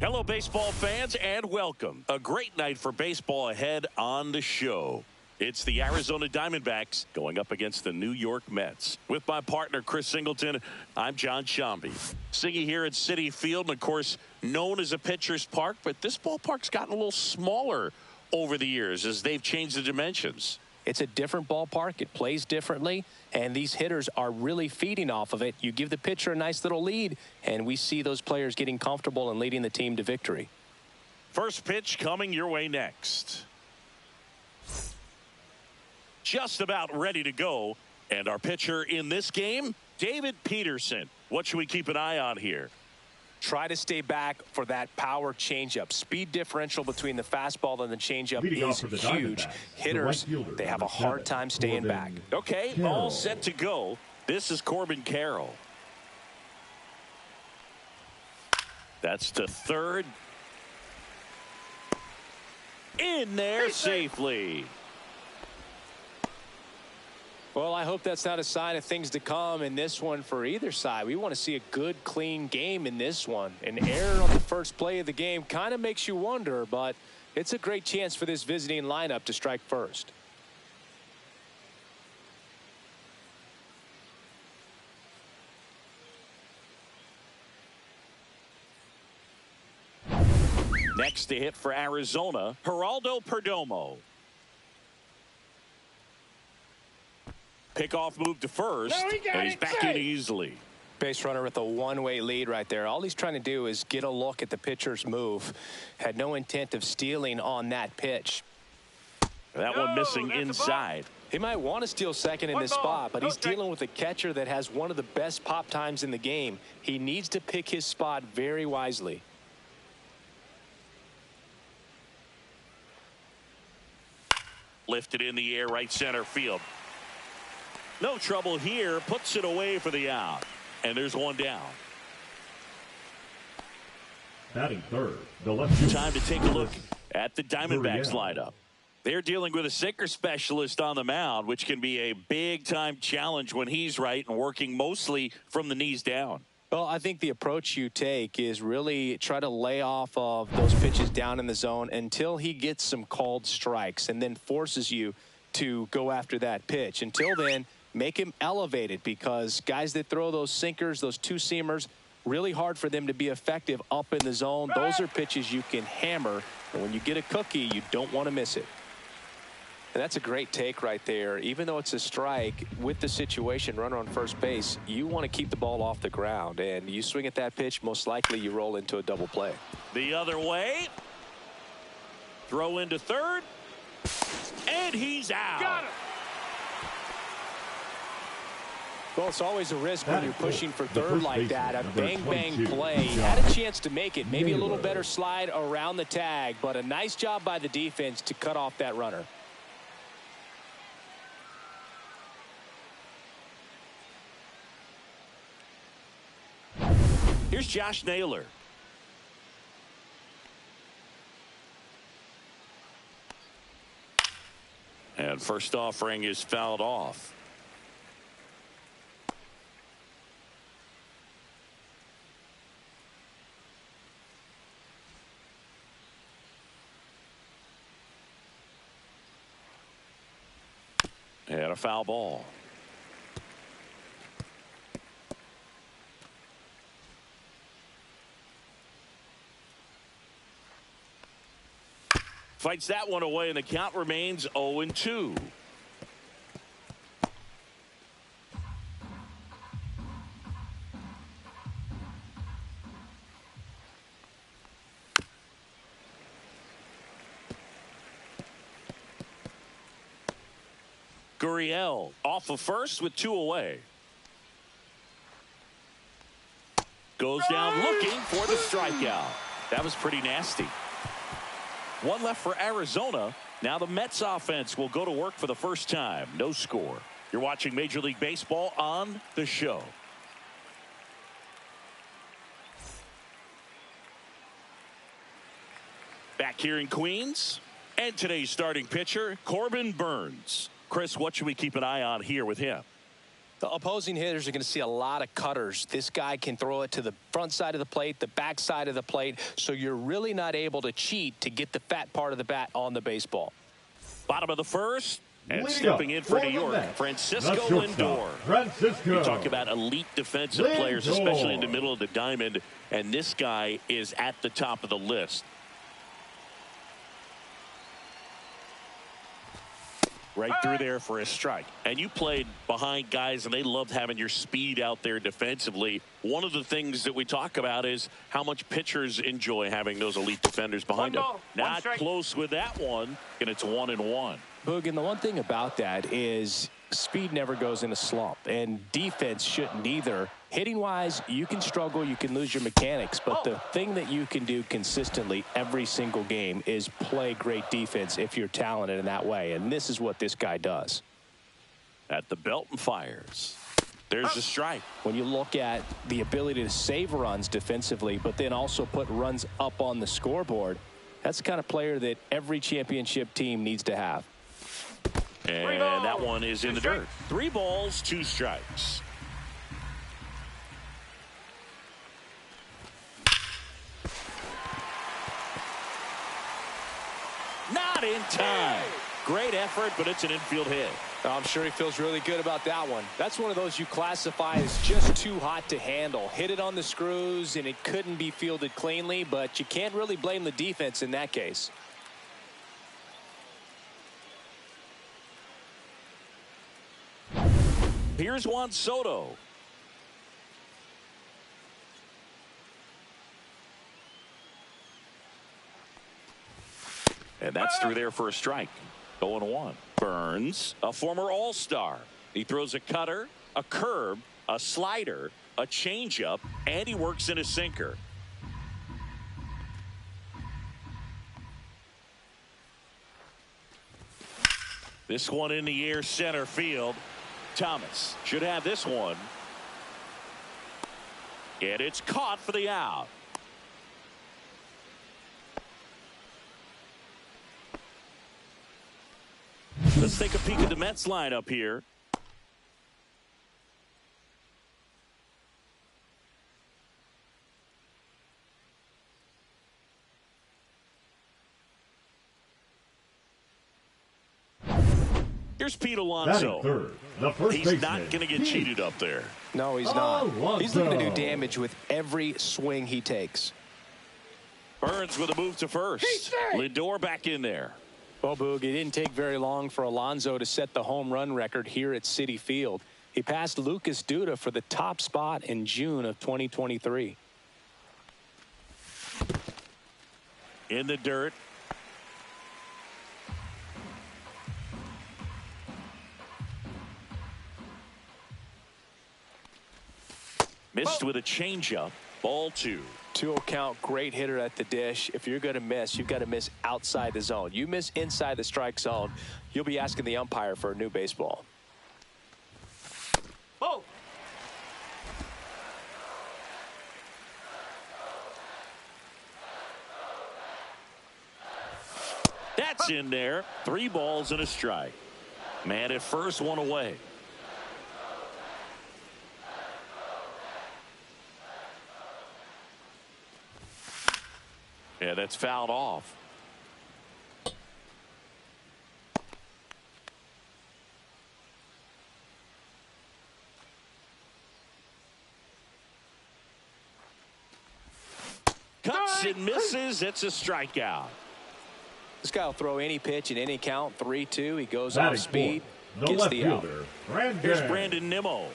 Hello, baseball fans, and welcome. A great night for baseball ahead on the show. It's the Arizona Diamondbacks going up against the New York Mets. With my partner, Chris Singleton, I'm John Shambi. Siggy here at Citi Field, and of course, known as a pitcher's park, but this ballpark's gotten a little smaller over the years as they've changed the dimensions. It's a different ballpark. It plays differently, and these hitters are really feeding off of it. You give the pitcher a nice little lead, and we see those players getting comfortable and leading the team to victory. First pitch coming your way next. Just about ready to go, and our pitcher in this game, David Peterson. What should we keep an eye on here? Try to stay back for that power changeup. Speed differential between the fastball and the changeup is huge. Hitters, they have a hard time staying back. Okay, all set to go. This is Corbin Carroll. That's to third. In there safely. Well, I hope that's not a sign of things to come in this one for either side. We want to see a good, clean game in this one. An error on the first play of the game kind of makes you wonder, but it's a great chance for this visiting lineup to strike first. Next to hit for Arizona, Geraldo Perdomo. Pickoff move to first, and he's back in easily. Base runner with a one-way lead right there. All he's trying to do is get a look at the pitcher's move. Had no intent of stealing on that pitch. That one missing inside. He might want to steal second in this spot, but he's dealing with a catcher that has one of the best pop times in the game. He needs to pick his spot very wisely. Lifted in the air, right center field. No trouble here, puts it away for the out. And there's one down. Batting third, the left. Time to take a look at the Diamondbacks lineup. They're dealing with a sinker specialist on the mound, which can be a big-time challenge when he's right and working mostly from the knees down. Well, I think the approach you take is really try to lay off of those pitches down in the zone until he gets some called strikes and then forces you to go after that pitch. Until then, make him elevated, because guys that throw those sinkers, those two-seamers, really hard for them to be effective up in the zone. Those are pitches you can hammer, and when you get a cookie, you don't want to miss it. And that's a great take right there. Even though it's a strike, with the situation, runner on first base, you want to keep the ball off the ground, and you swing at that pitch, most likely you roll into a double play. The other way. Throw into third. And he's out. Got him. Well, it's always a risk when you're pushing for third like that. A bang-bang play. Had a chance to make it. Maybe a little better slide around the tag, but a nice job by the defense to cut off that runner. Here's Josh Naylor. And first offering is fouled off. And a foul ball. Fights that one away, and the count remains 0-2. Gurriel off of first with 2 away. Goes down looking for the strikeout. That was pretty nasty. One left for Arizona. Now the Mets offense will go to work for the first time. No score. You're watching Major League Baseball on the show. Back here in Queens. And today's starting pitcher, Corbin Burnes. Chris, what should we keep an eye on here with him? The opposing hitters are going to see a lot of cutters. This guy can throw it to the front side of the plate, the back side of the plate, so you're really not able to cheat to get the fat part of the bat on the baseball. Bottom of the first, and stepping in for New York, Francisco Lindor. Francisco. You talk about elite defensive players, especially in the middle of the diamond, and this guy is at the top of the list. Right through there for a strike. And you played behind guys, and they loved having your speed out there defensively. One of the things that we talk about is how much pitchers enjoy having those elite defenders behind them. Not close with that one, and it's 1-1. Boog, and the one thing about that is speed never goes in a slump, and defense shouldn't either. Hitting-wise, you can struggle, you can lose your mechanics, but the thing that you can do consistently every single game is play great defense if you're talented in that way, and this is what this guy does. At the belt and fires. There's a strike. When you look at the ability to save runs defensively, but then also put runs up on the scoreboard, that's the kind of player that every championship team needs to have. And that one is in the dirt. 3 balls, 2 strikes. Not in time. Great effort, but it's an infield hit. I'm sure he feels really good about that one. That's one of those you classify as just too hot to handle. Hit it on the screws, and it couldn't be fielded cleanly, but you can't really blame the defense in that case. Here's Juan Soto. And that's through there for a strike. 0-1. Burns, a former All-Star. He throws a cutter, a curve, a slider, a changeup, and he works in a sinker. This one in the air, center field. Thomas should have this one. And it's caught for the out. Let's take a peek at the Mets lineup here. Here's Pete Alonso. He's not going to get cheated up there. No, he's not. He's looking to do damage with every swing he takes. Burns with a move to first. Lindor back in there. Well, Boog, it didn't take very long for Alonso to set the home run record here at Citi Field. He passed Lucas Duda for the top spot in June of 2023. In the dirt. Missed with a changeup. Ball 2. 2-0 count, great hitter at the dish. If you're going to miss, you've got to miss outside the zone. You miss inside the strike zone, you'll be asking the umpire for a new baseball. Oh. That's in there. 3 balls and a strike. Man at first, 1 away. Yeah, that's fouled off. Cuts and misses. It's a strikeout. This guy will throw any pitch in any count. 3-2. He goes off speed. Gets the out. Here's Brandon Nimmo.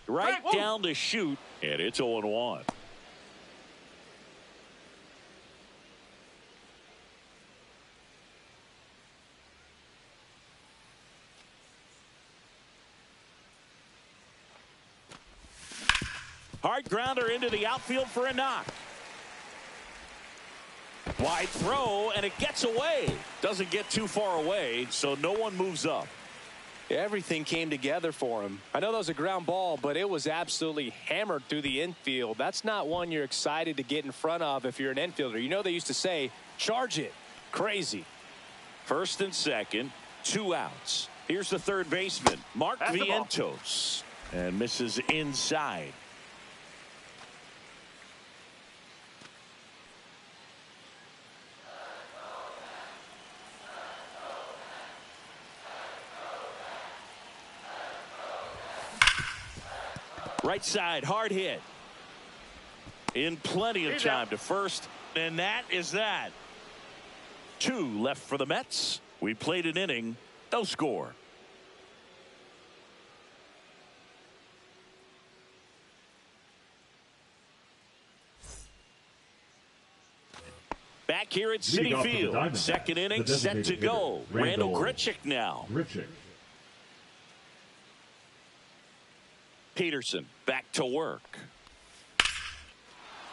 Right down to shoot, and it's 0-1. Hard grounder into the outfield for a knock. Wide throw, and it gets away. Doesn't get too far away, so no one moves up. Everything came together for him. I know that was a ground ball, but it was absolutely hammered through the infield. That's not one you're excited to get in front of if you're an infielder. You know they used to say, charge it. Crazy. First and second, 2 outs. Here's the third baseman, Mark Vientos, and misses inside. Right side, hard hit. In plenty of time to first, and that is that. 2 left for the Mets. We played an inning, no score. Back here at Citi Field, second inning set to go. Randal Grichuk now. Peterson back to work.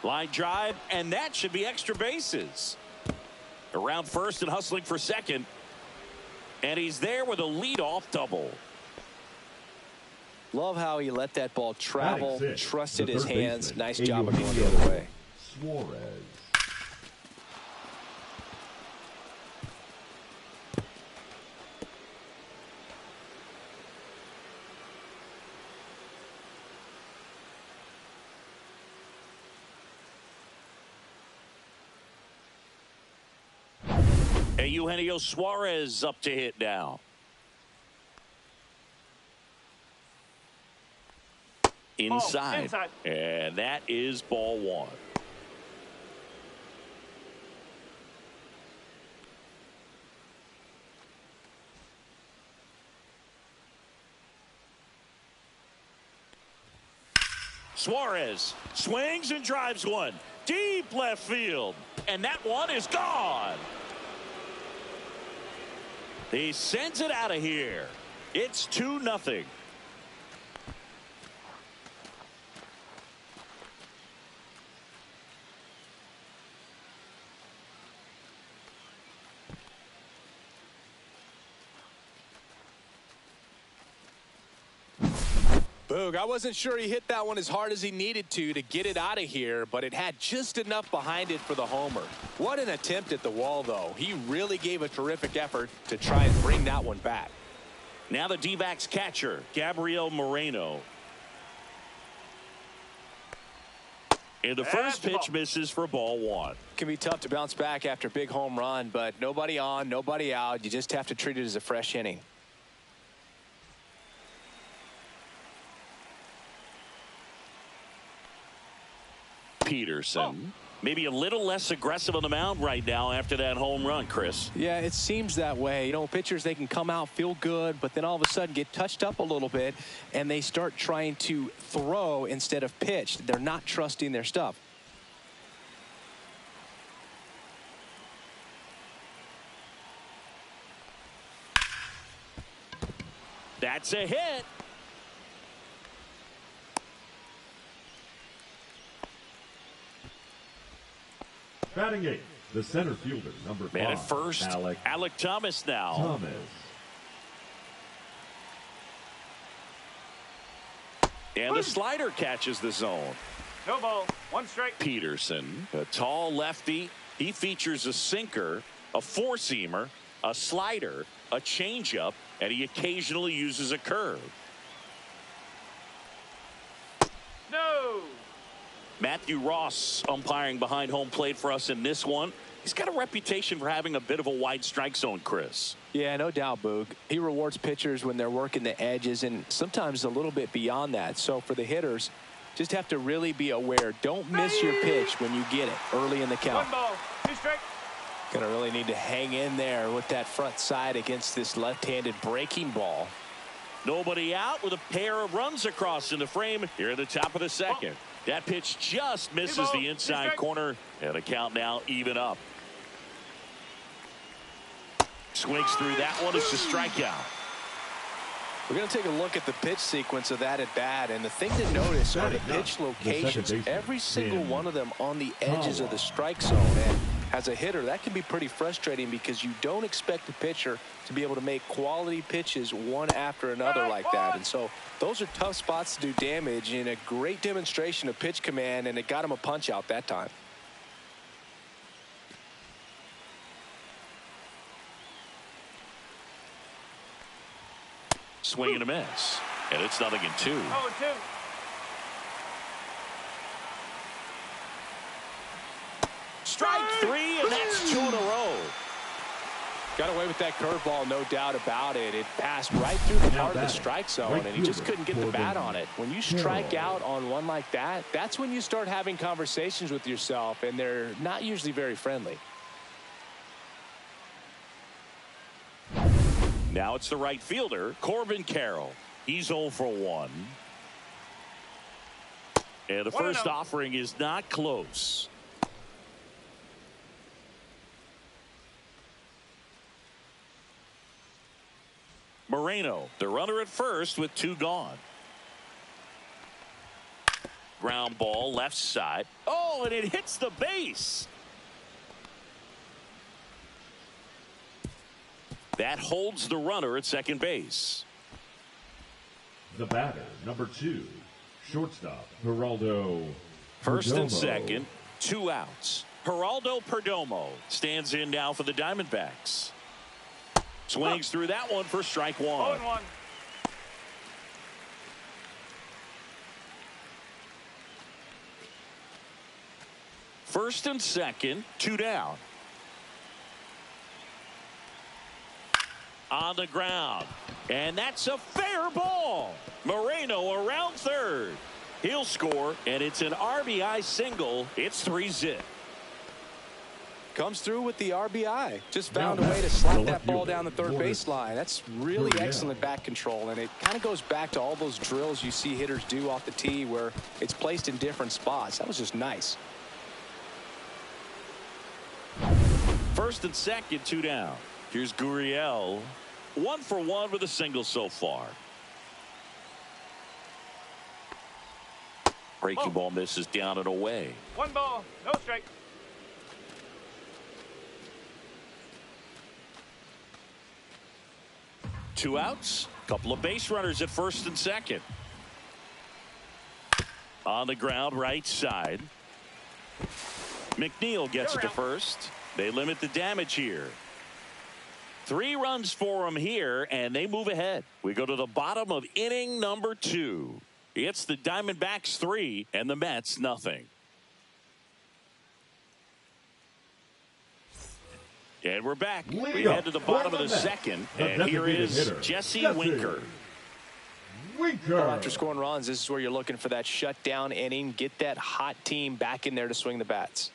Line drive, and that should be extra bases. Around first and hustling for second. And he's there with a leadoff double. Love how he let that ball travel, trusted his hands. Nice job of going the other way. Suarez. Eugenio Suarez up to hit now. Inside. And that is ball 1. Suarez swings and drives one deep left field, and that one is gone. He sends it out of here. It's 2-0. Boog, I wasn't sure he hit that one as hard as he needed to get it out of here, but it had just enough behind it for the homer. What an attempt at the wall, though. He really gave a terrific effort to try and bring that one back. Now the D-backs catcher, Gabriel Moreno. And the first pitch misses for ball 1. It can be tough to bounce back after a big home run, but nobody on, nobody out. You just have to treat it as a fresh inning. Peterson. Maybe a little less aggressive on the mound right now after that home run, Chris. Yeah, it seems that way. You know, pitchers, they can come out, feel good, but then all of a sudden get touched up a little bit, and they start trying to throw instead of pitch. They're not trusting their stuff. That's a hit. Batting 8, the center fielder, number 5. Man at first, Alec Thomas now. And the slider catches the zone. No ball, 1 strike. Peterson, a tall lefty. He features a sinker, a four-seamer, a slider, a changeup, and he occasionally uses a curve. No. Matthew Ross umpiring behind home plate for us in this one. He's got a reputation for having a bit of a wide strike zone, Chris. Yeah, no doubt, Boog. He rewards pitchers when they're working the edges and sometimes a little bit beyond that. So for the hitters, just have to really be aware. Don't miss your pitch when you get it early in the count. 1 ball, 2 strikes. Gonna really need to hang in there with that front side against this left-handed breaking ball. Nobody out with a pair of runs across in the frame here at the top of the second. That pitch just misses the inside corner, and the count now even up. Swings through that one. It's a strikeout. We're going to take a look at the pitch sequence of that at bat, and the thing to notice are the pitch locations. Every single one of them on the edges of the strike zone. And as a hitter, that can be pretty frustrating because you don't expect the pitcher to be able to make quality pitches one after another like that. And so those are tough spots to do damage, and a great demonstration of pitch command, and it got him a punch out that time. Swing and a miss. And it's 0-2. 0-2. Strike 3, and that's 2 in a row. Got away with that curveball, no doubt about it. It passed right through the heart of the strike zone, and he just couldn't get the bat on it. When you strike out on one like that, that's when you start having conversations with yourself, and they're not usually very friendly. Now it's the right fielder, Corbin Carroll. He's 0 for 1. And the first offering is not close. Moreno, the runner at first with 2 gone. Ground ball left side. Oh, and it hits the base. That holds the runner at second base. The batter, number 2, shortstop, Geraldo First and Perdomo. second, 2 outs. Geraldo Perdomo stands in now for the Diamondbacks. Swings through that one for strike 1. 0-1. First and second, 2 down. On the ground. And that's a fair ball. Moreno around third. He'll score, and it's an RBI single. It's 3-zip. Comes through with the RBI. Just found a way to slap that ball down the third Gordon. baseline. That's really excellent bat control, and it kind of goes back to all those drills you see hitters do off the tee where it's placed in different spots. That was just nice. First and second, 2 down. Here's Gurriel. 1 for 1 with a single so far. Breaking ball misses down and away. 1 ball, no strike. Two outs. Couple of base runners at first and second. On the ground, right side. McNeil gets it to first. They limit the damage here. 3 runs for them here, and they move ahead. We go to the bottom of inning number 2. It's the Diamondbacks 3 and the Mets nothing. And we're back. We head to the bottom of the second, and here is Jesse Winker. Well, after scoring runs, this is where you're looking for that shutdown inning. Get that hot team back in there to swing the bats.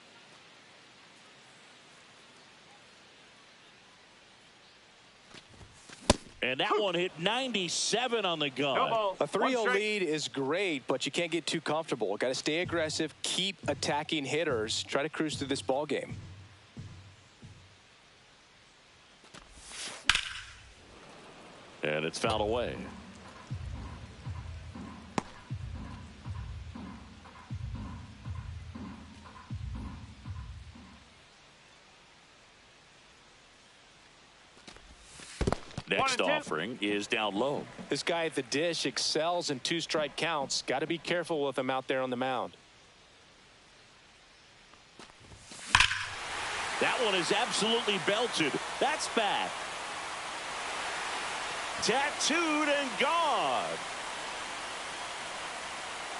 And that one hit 97 on the gun. No ball. A 3-0 1 strike. lead is great, but you can't get too comfortable. Got to stay aggressive, keep attacking hitters, try to cruise through this ball game. And it's fouled away. Next 1-2. offering is down low. This guy at the dish excels in 2-strike counts. Got to be careful with him out there on the mound. That one is absolutely belted. That's bad. Tattooed and gone.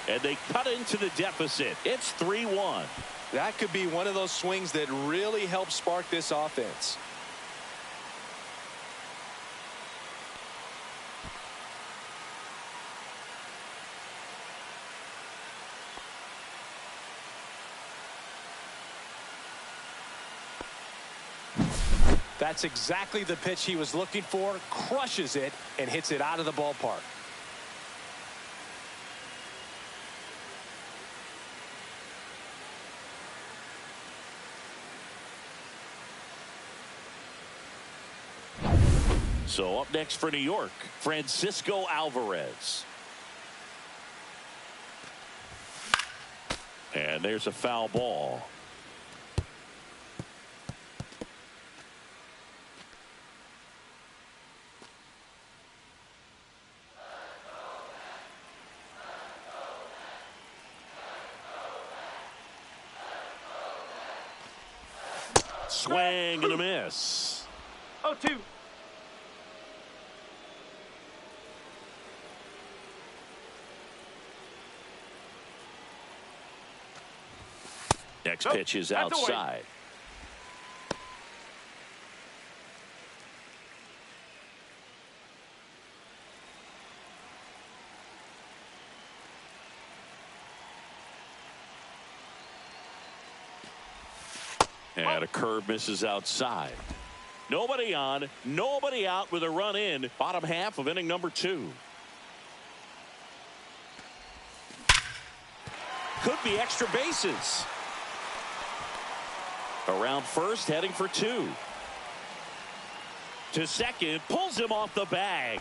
And they cut into the deficit. It's 3-1. That could be one of those swings that really helps spark this offense. That's exactly the pitch he was looking for. Crushes it and hits it out of the ballpark. So up next for New York, Francisco Alvarez. And there's a foul ball. Swing and a miss. 0-2. Next Nope, pitch is that's away. outside. And a curve misses outside. Nobody on, nobody out with a run in. Bottom half of inning number 2. Could be extra bases. Around first, heading for 2. To second, pulls him off the bag.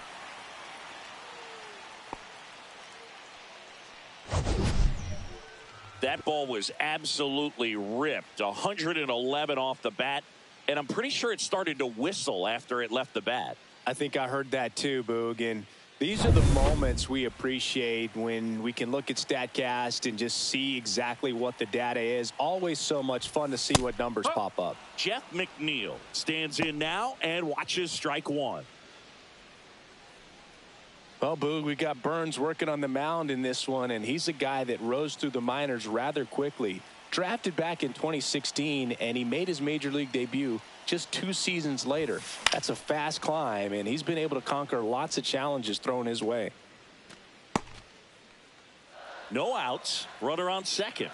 That ball was absolutely ripped. 111 off the bat. And I'm pretty sure it started to whistle after it left the bat. I think I heard that too, Boog. And these are the moments we appreciate when we can look at StatCast and just see exactly what the data is. Always so much fun to see what numbers pop up. Jeff McNeil stands in now and watches strike 1. Well, Boog, we got Burns working on the mound in this one, and he's a guy that rose through the minors rather quickly. Drafted back in 2016, and he made his major league debut just 2 seasons later. That's a fast climb, and he's been able to conquer lots of challenges thrown his way. No outs. Runner on second.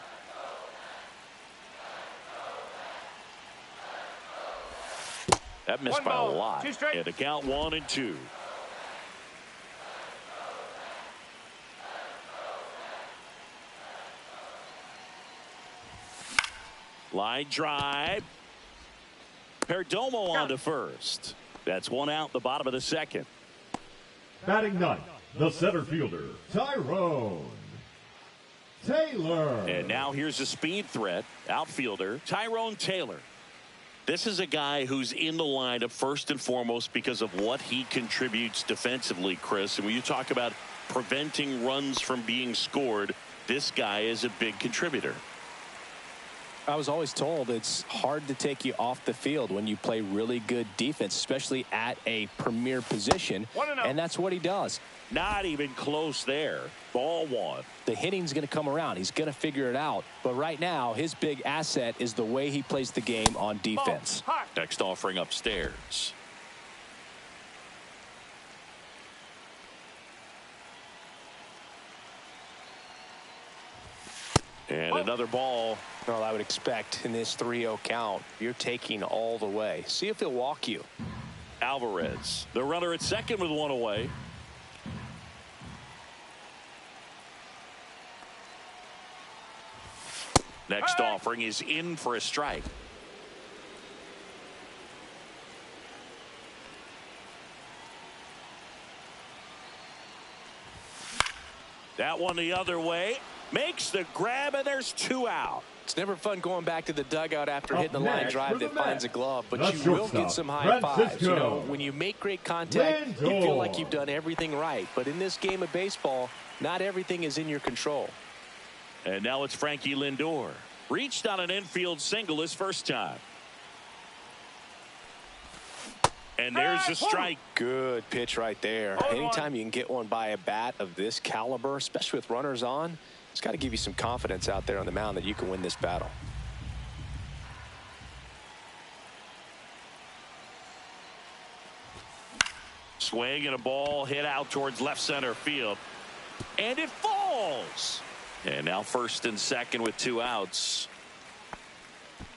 That missed by a lot. And a count 1-2. Line drive. Perdomo on to first. That's 1 out, the bottom of the second. Batting ninth, the center fielder, Tyrone Taylor. And now here's a speed threat, outfielder Tyrone Taylor. This is a guy who's in the lineup first and foremost because of what he contributes defensively, Chris. And when you talk about preventing runs from being scored, this guy is a big contributor. I was always told it's hard to take you off the field when you play really good defense, especially at a premier position. And that's what he does. Not even close there. Ball 1. The hitting's going to come around. He's going to figure it out. But right now, his big asset is the way he plays the game on defense. Next offering upstairs. And another ball. Well, I would expect in this 3-0 count, you're taking all the way. See if he'll walk you. Alvarez, the runner at second with 1 away. Next offering is in for a strike. That one the other way. Makes the grab, and there's 2 out. It's never fun going back to the dugout after hitting the line drive that finds a glove, but the you will get some high fives. You know, when you make great contact, you feel like you've done everything right. But in this game of baseball, not everything is in your control. And now it's Frankie Lindor. Reached on an infield single his first time. And there's a strike. Good pitch right there. Anytime you can get one by a bat of this caliber, especially with runners on, it's got to give you some confidence out there on the mound that you can win this battle. Swing and a ball hit out towards left center field. And it falls. And now first and second with 2 outs.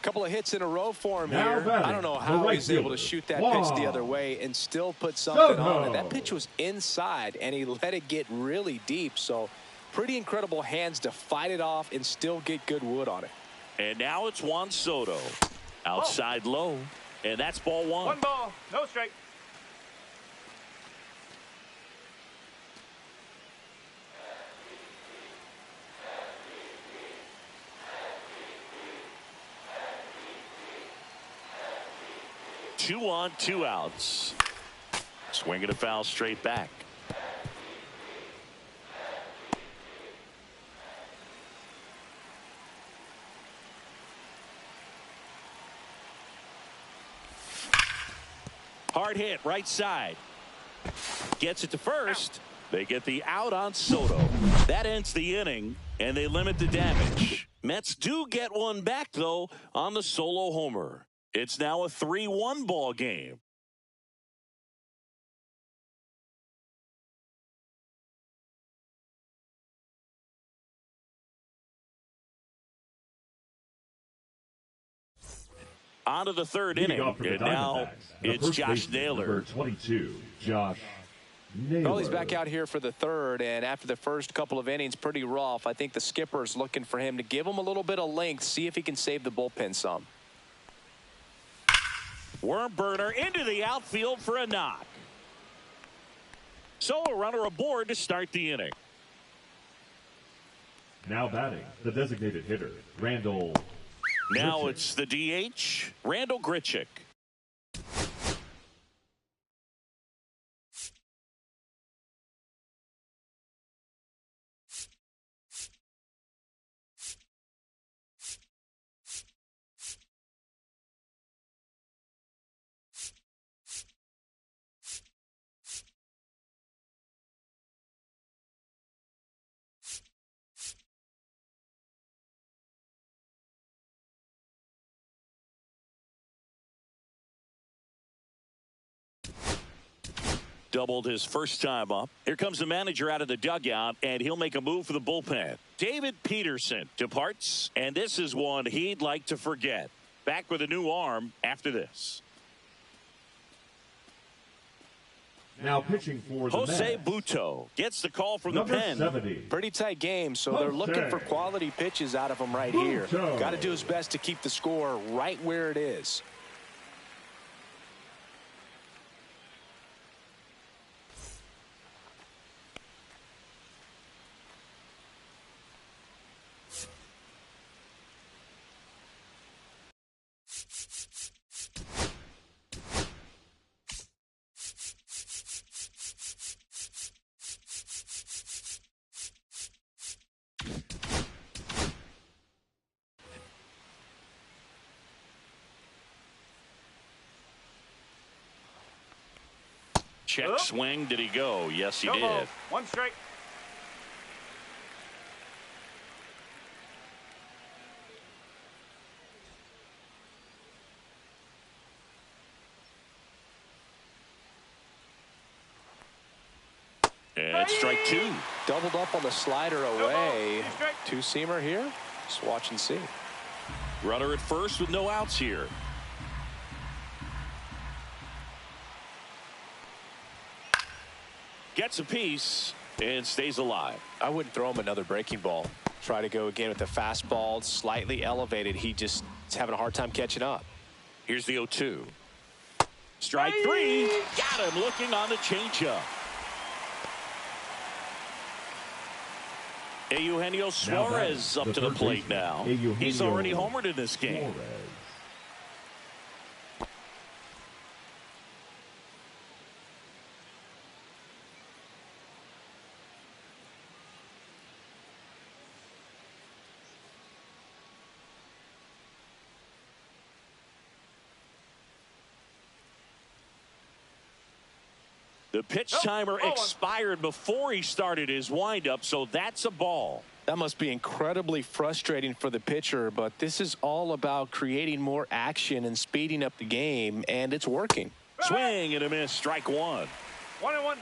Couple of hits in a row for him here. I don't know how he's able to shoot that pitch the other way and still put something on it. That pitch was inside, and he let it get really deep. So pretty incredible hands to fight it off and still get good wood on it. And now it's Juan Soto. Outside low. And that's ball 1. 1 ball, no strike. Two on, 2 outs. Swing and a foul straight back. Hard hit right side. Gets it to first. They get the out on Soto. That ends the inning. and they limit the damage. Mets do get one back, though, on the solo homer. It's now a 3-1 ball game. On to the third inning, and now it's Josh Naylor. Number 22, Josh Naylor. Well, he's back out here for the third, and after the first couple of innings, pretty rough. I think the skipper's looking for him to give him a little bit of length, see if he can save the bullpen some. Worm burner into the outfield for a knock. So a runner aboard to start the inning. Now batting, the designated hitter, Randall. Now it's the DH, Randall Grichuk. Doubled his first time up. Here comes the manager out of the dugout, and he'll make a move for the bullpen. David Peterson departs, and this is one he'd like to forget. Back with a new arm after this. Now pitching for the Jose Mets, Butto gets the call from number the pen. 70. Pretty tight game, so they're looking for quality pitches out of him right here. Butto. Got to do his best to keep the score right where it is. Check swing. Did he go? Yes, he No did. ball. One strike. And strike two. Doubled up on the slider No away. ball. Strike. Two-seamer here. Just watch and see. Runner at first with no outs here. Gets a piece and stays alive. I wouldn't throw him another breaking ball. Try to go again with the fastball, slightly elevated. He just is having a hard time catching up. Here's the 0-2. Strike three. Got him looking on the changeup. Eugenio Suarez up to the plate now. He's already homered in this game. Suarez. The pitch timer expired before he started his windup, so that's a ball. That must be incredibly frustrating for the pitcher, but this is all about creating more action and speeding up the game, and it's working. Swing and a miss. Strike one. 1-1.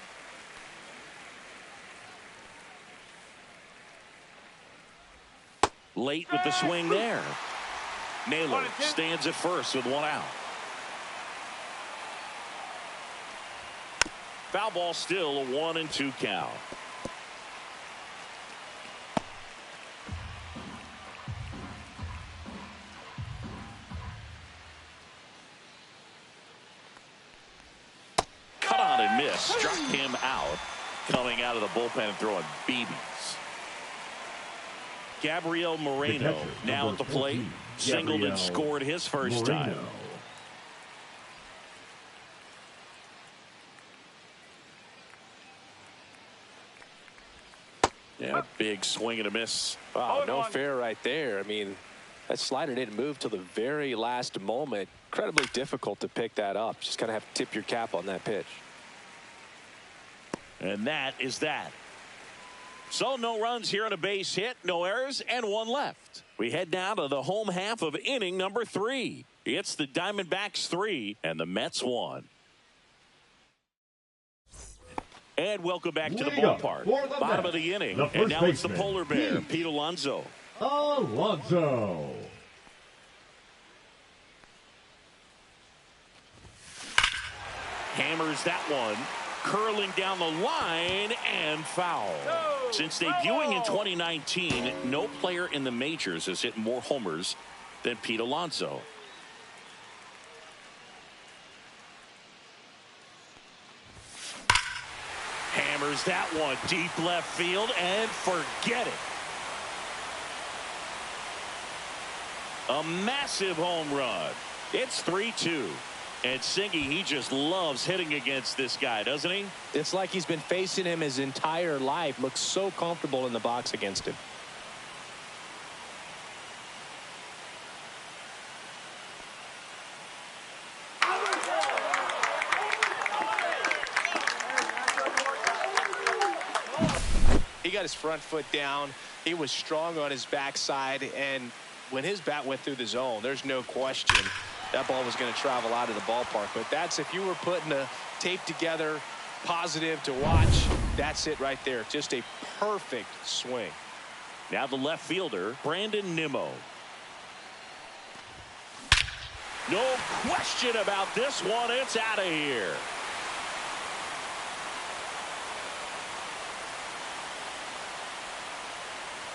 Late with the swing there. Naylor stands at first with one out. Foul ball, still a 1-2 count. Cut on and miss. Struck him out. Coming out of the bullpen and throwing BBs. Gabriel Moreno now at the plate. Singleton scored his first time. Yeah, big swing and a miss. Wow, no fair right there. I mean, that slider didn't move till the very last moment. Incredibly difficult to pick that up. Just kind of have to tip your cap on that pitch. And that is that. So no runs here on a base hit, no errors, and one left. We head now to the home half of inning number 3. It's the Diamondbacks 3 and the Mets 1. And welcome back to the ballpark. Bottom of the inning. And now it's the polar bear, Pete Alonso. Alonso. Hammers that one. Curling down the line and foul. Since debuting in 2019, no player in the majors has hit more homers than Pete Alonso. Hammers that one deep left field and forget it. A massive home run. It's 3-2. And Singy, he just loves hitting against this guy, doesn't he? It's like he's been facing him his entire life. Looks so comfortable in the box against him. He got his front foot down. He was strong on his backside, and when his bat went through the zone, there's no question that ball was going to travel out of the ballpark. But that's, if you were putting a tape together, positive to watch, that's it right there. Just a perfect swing. Now the left fielder, Brandon Nimmo. No question about this one. It's out of here.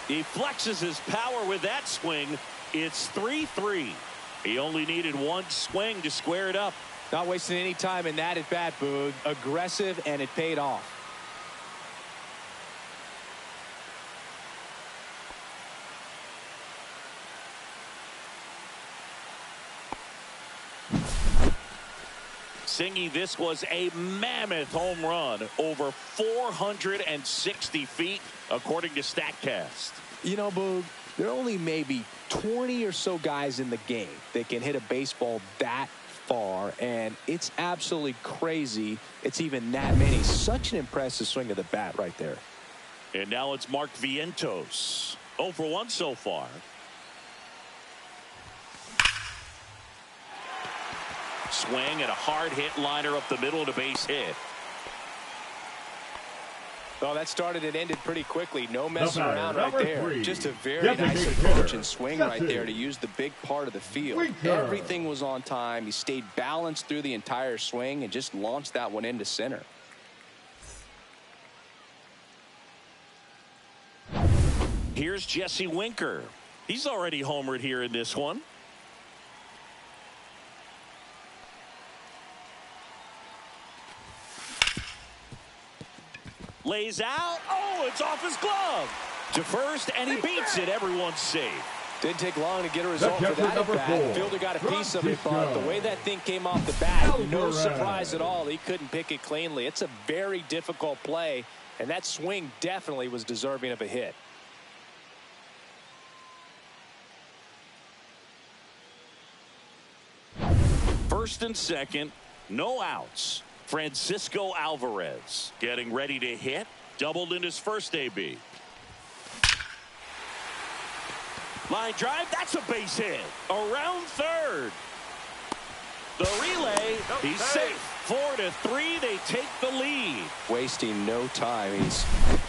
He flexes his power with that swing. It's 3-3. He only needed one swing to square it up. Not wasting any time in that at bat, Boog. Aggressive, and it paid off. Singy, this was a mammoth home run, over 460 feet, according to StatCast. You know, Boog, there are only maybe 20 or so guys in the game that can hit a baseball that far, and it's absolutely crazy it's even that many. Such an impressive swing of the bat right there. And now it's Mark Vientos. 0 for 1 so far. Swing and a hard hit liner up the middle of the base hit. Well, that started and ended pretty quickly. No messing around right there. 3. Just a very nice approach and swing right there to use the big part of the field. Everything was on time. He stayed balanced through the entire swing and just launched that one into center. Here's Jesse Winker. He's already homered here in this one. Lays out. Oh, it's off his glove. To first, and he beats it. Everyone's safe. Didn't take long to get a result for that at bat. Fielder got a piece of it, but the way that thing came off the bat, no surprise at all. He couldn't pick it cleanly. It's a very difficult play, and that swing definitely was deserving of a hit. First and second, no outs. Francisco Alvarez getting ready to hit. Doubled in his first AB. Line drive, that's a base hit. Around third. The relay, he's safe. 4-3, they take the lead. Wasting no time. He's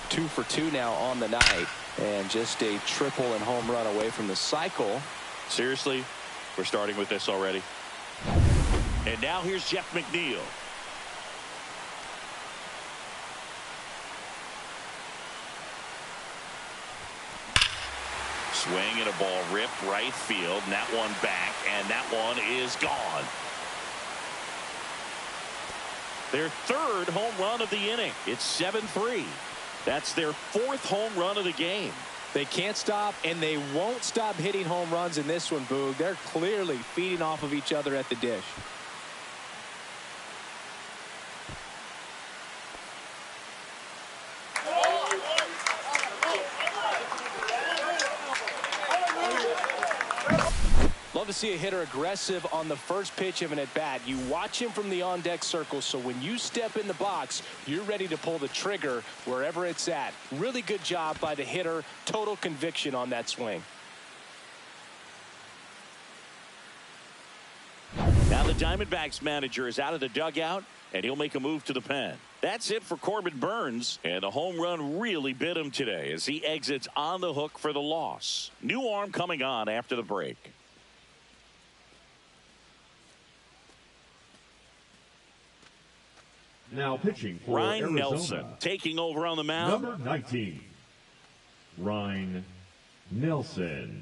2 for 2 now on the night, and just a triple and home run away from the cycle. Seriously, we're starting with this already. And now here's Jeff McNeil. Swing and a ball ripped right field, and that one back, and that one is gone. Their third home run of the inning. It's 7-3. That's their 4th home run of the game. They can't stop, and they won't stop hitting home runs in this one, Boog. They're clearly feeding off of each other at the dish. love to see a hitter aggressive on the first pitch of an at-bat. You watch him from the on-deck circle, so when you step in the box, you're ready to pull the trigger wherever it's at. Really good job by the hitter. Total conviction on that swing. Now the Diamondbacks manager is out of the dugout, and he'll make a move to the pen. That's it for Corbin Burnes, and the home run really bit him today as he exits on the hook for the loss. New arm coming on after the break. Now pitching for Ryan Arizona. Nelson taking over on the mound. Number 19, Ryan Nelson.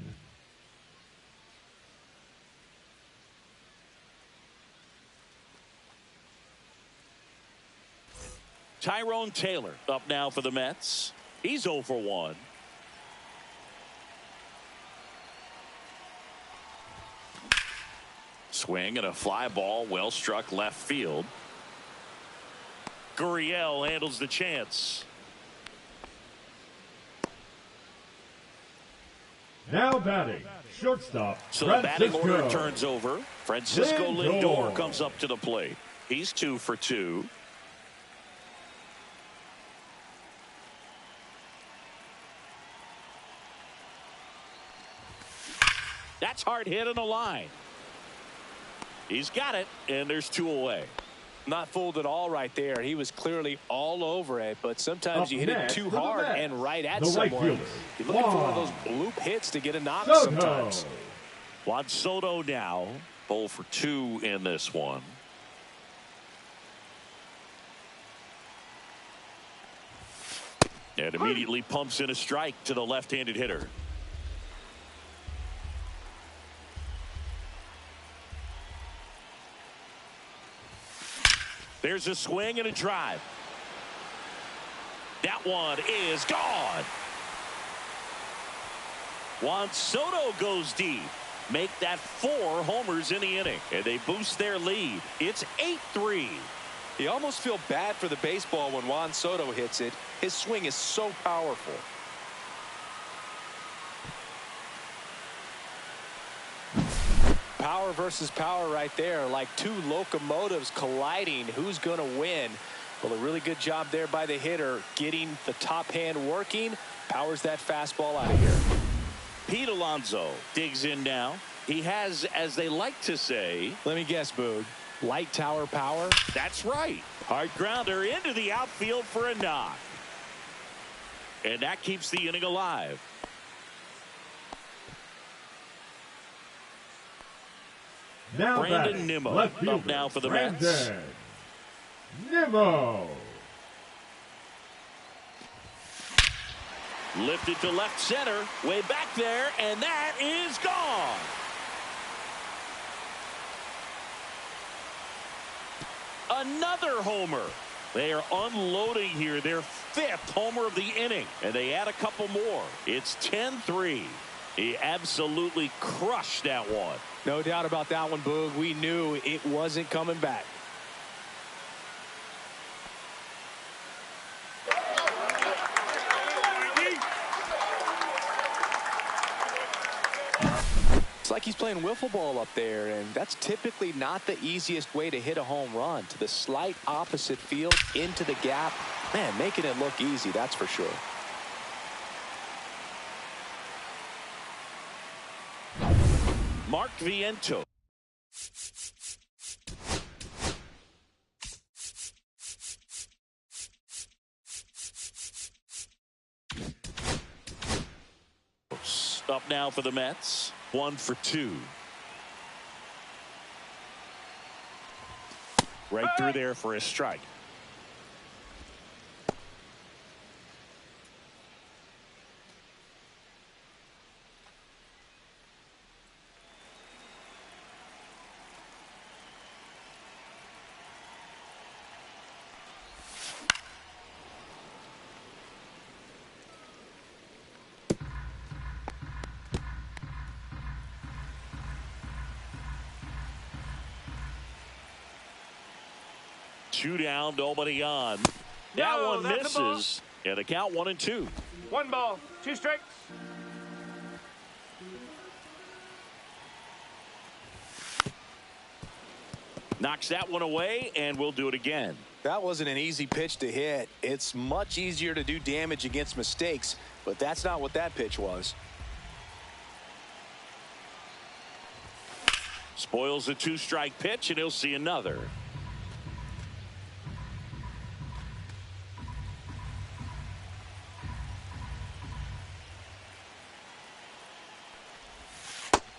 Tyrone Taylor up now for the Mets. He's 0 for 1. Swing and a fly ball, well struck left field. Gurriel handles the chance. Now batting, shortstop, So the batting Francisco order turns over. Francisco Lindor Lindor comes up to the plate. He's 2 for 2. That's hard hit in the line. He's got it, and there's 2 away. Not fooled at all right there. He was clearly all over it, but sometimes Up you hit it next too for the hard Mets, and right at the right someone. fielder, You're looking for one of Juan those bloop hits to get a knock Soto. sometimes. Juan Soto now 0 for 2 in this one. And immediately pumps in a strike to the left-handed hitter. There's a swing and a drive. That one is gone. Juan Soto goes deep. Make that 4 homers in the inning, and they boost their lead. It's 8-3. You almost feel bad for the baseball when Juan Soto hits it. His swing is so powerful. Power versus power right there, like 2 locomotives colliding. Who's going to win? Well, a really good job there by the hitter, getting the top hand working. Powers that fastball out of here. Pete Alonso digs in now. He has, as they like to say, Let me guess, Boog. Light tower power? that's right. Hard grounder into the outfield for a knock. And that keeps the inning alive. Now Brandon batting, Nimmo left up fielder, now for the Brandon Mets. Nimmo. Lifted to left center, way back there, and that is gone. Another homer. They are unloading here, their 5th homer of the inning, and they add a couple more. It's 10-3. He absolutely crushed that one. No doubt about that one, Boog. We knew it wasn't coming back. It's like he's playing wiffle ball up there, and that's typically not the easiest way to hit a home run. To the slight opposite field, into the gap. Man, making it look easy, that's for sure. Mark Viento. Up now for the Mets. 1 for 2. Right through there for a strike. Two down, nobody on. That No, one that's a ball. misses. And the count 1-2. 1 ball, 2 strikes. Knocks that one away, and we'll do it again. That wasn't an easy pitch to hit. It's much easier to do damage against mistakes, but that's not what that pitch was. Spoils the 2-strike pitch, and he'll see another.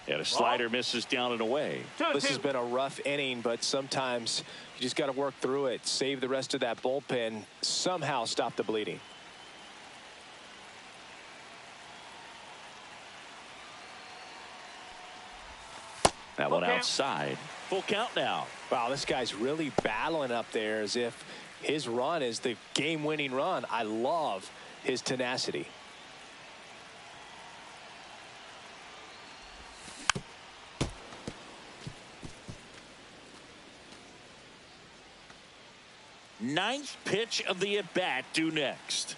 And a slider misses down and away. This has been a rough inning, but sometimes you just got to work through it, save the rest of that bullpen, somehow stop the bleeding. That one outside. Full count now. Wow, this guy's really battling up there as if his run is the game-winning run. I love his tenacity. Ninth pitch of the at-bat due next.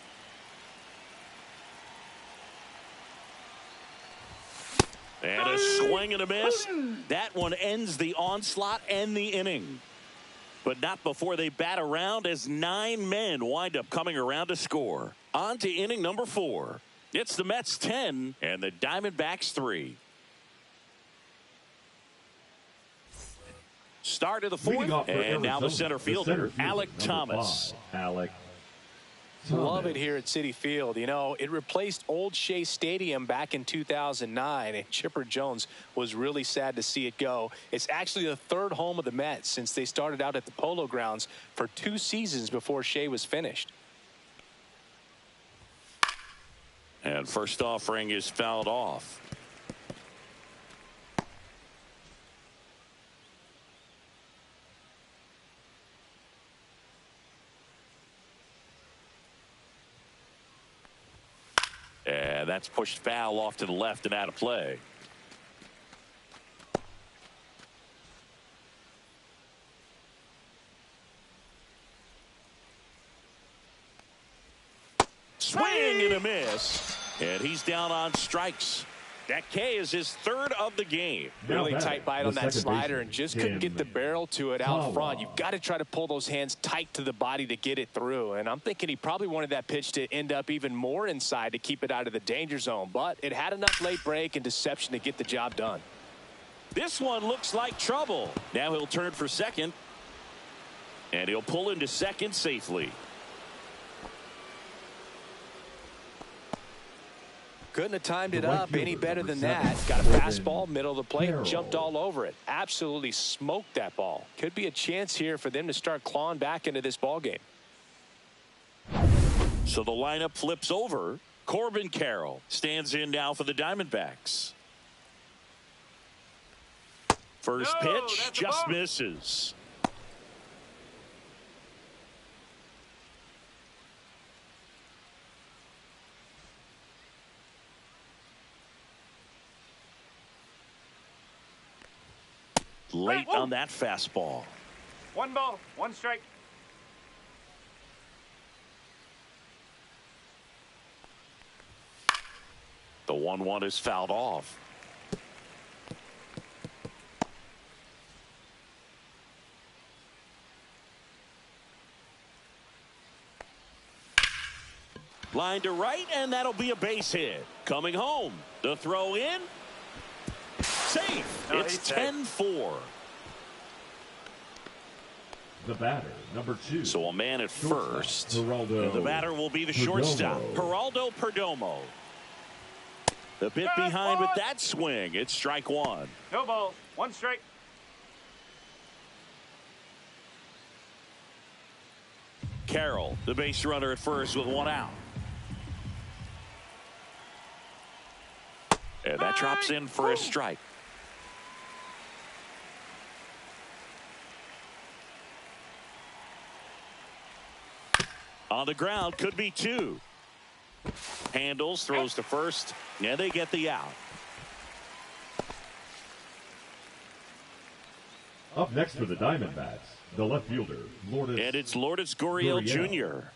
And a swing and a miss. That one ends the onslaught and the inning. But not before they bat around as 9 men wind up coming around to score. On to inning number 4. It's the Mets 10 and the Diamondbacks 3. Start of the 4th, and now the center fielder, Alek Thomas. Alek. Love it here at Citi Field. You know, it replaced Old Shea Stadium back in 2009, and Chipper Jones was really sad to see it go. It's actually the 3rd home of the Mets since they started out at the Polo Grounds for 2 seasons before Shea was finished. And first offering is fouled off. And that's pushed foul off to the left and out of play. Swing and a miss. And he's down on strikes. That K is his 3rd of the game. Really tight bite on that slider and just couldn't get the barrel to it out front. You've got to try to pull those hands tight to the body to get it through. And I'm thinking he probably wanted that pitch to end up even more inside to keep it out of the danger zone. But it had enough late break and deception to get the job done. This one looks like trouble. Now he'll turn for second. And he'll pull into second safely. Couldn't have timed it up any better than that. Got a fastball, middle of the plate, jumped all over it. Absolutely smoked that ball. Could be a chance here for them to start clawing back into this ball game. So the lineup flips over. Corbin Carroll stands in now for the Diamondbacks. First pitch just misses. Late on that fastball. 1 ball, 1 strike. The 1-1 is fouled off. Line to right, and that'll be a base hit. Coming home. The throw in. Safe. It's 10-4. The batter, number 2. So a man at first. Geraldo. The batter will be the shortstop, Geraldo Perdomo. The bit behind with that swing. It's strike 1. No ball, 1 strike. Carroll, the base runner at first with 1 out. And that drops in for a strike. On the ground, could be 2. Handles, throws to first, and they get the out. Up next for the Diamondbacks, the left fielder, Lourdes. And it's Lourdes Gurriel Jr.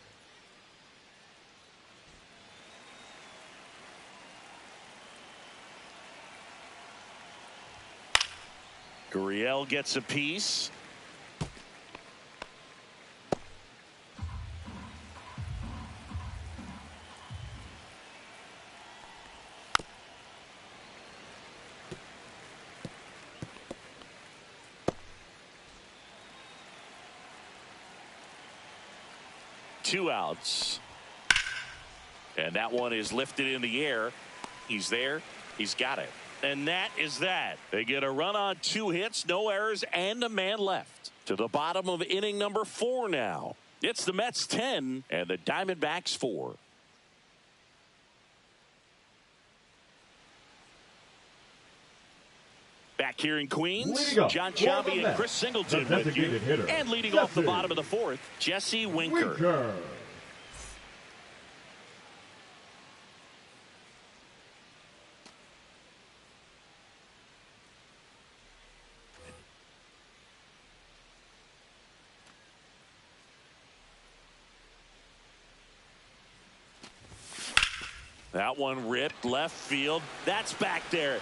Gurriel gets a piece. 2 outs. And that one is lifted in the air. He's there. He's got it. And that is that. They get a run on 2 hits, no errors, and a man left. To the bottom of inning number 4 now. It's the Mets 10 and the Diamondbacks 4. Back here in Queens, John Chambi and Chris Singleton with you. Hitter, and leading off the bottom of the 4th, Jesse Winker. That one ripped left field. That's back there.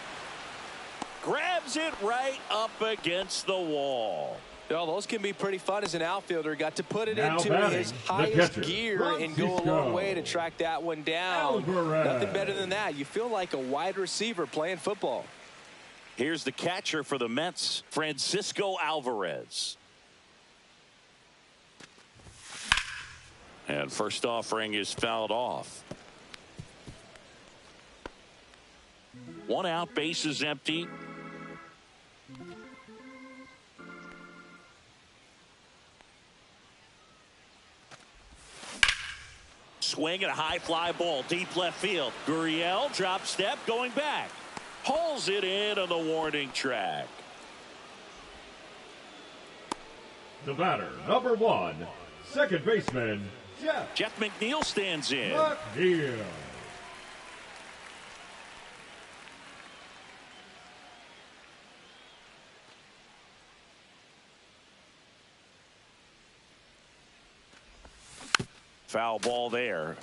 Grabs it right up against the wall. Well, those can be pretty fun as an outfielder. Got to put it into his highest gear and go a long way to track that one down. Nothing better than that. You feel like a wide receiver playing football. Here's the catcher for the Mets, Francisco Alvarez. And first offering is fouled off. 1 out, base is empty. Swing and a high fly ball deep left field. Gurriel drop step going back. Pulls it in on the warning track. The batter, number 1, second baseman, Jeff McNeil stands in. McNeil. Foul ball there.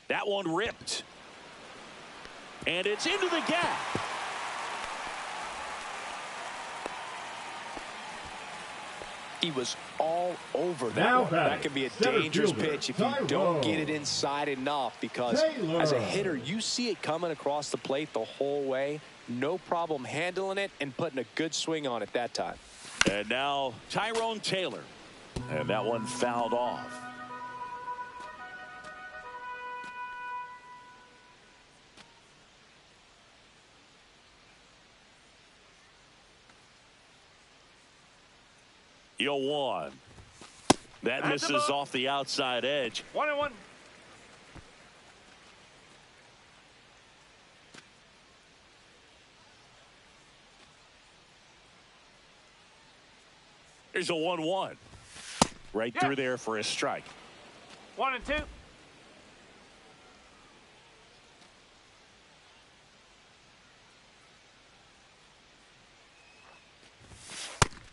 That one ripped. And it's into the gap. He was all over that one. That can be a dangerous pitch if you don't get it inside enough, because as a hitter, you see it coming across the plate the whole way. No problem handling it and putting a good swing on it that time. And now Tyrone Taylor. And that one fouled off. Yo, 1. That misses off the outside edge. 1-1. There's a 1-1. Right through there for a strike. 1-2.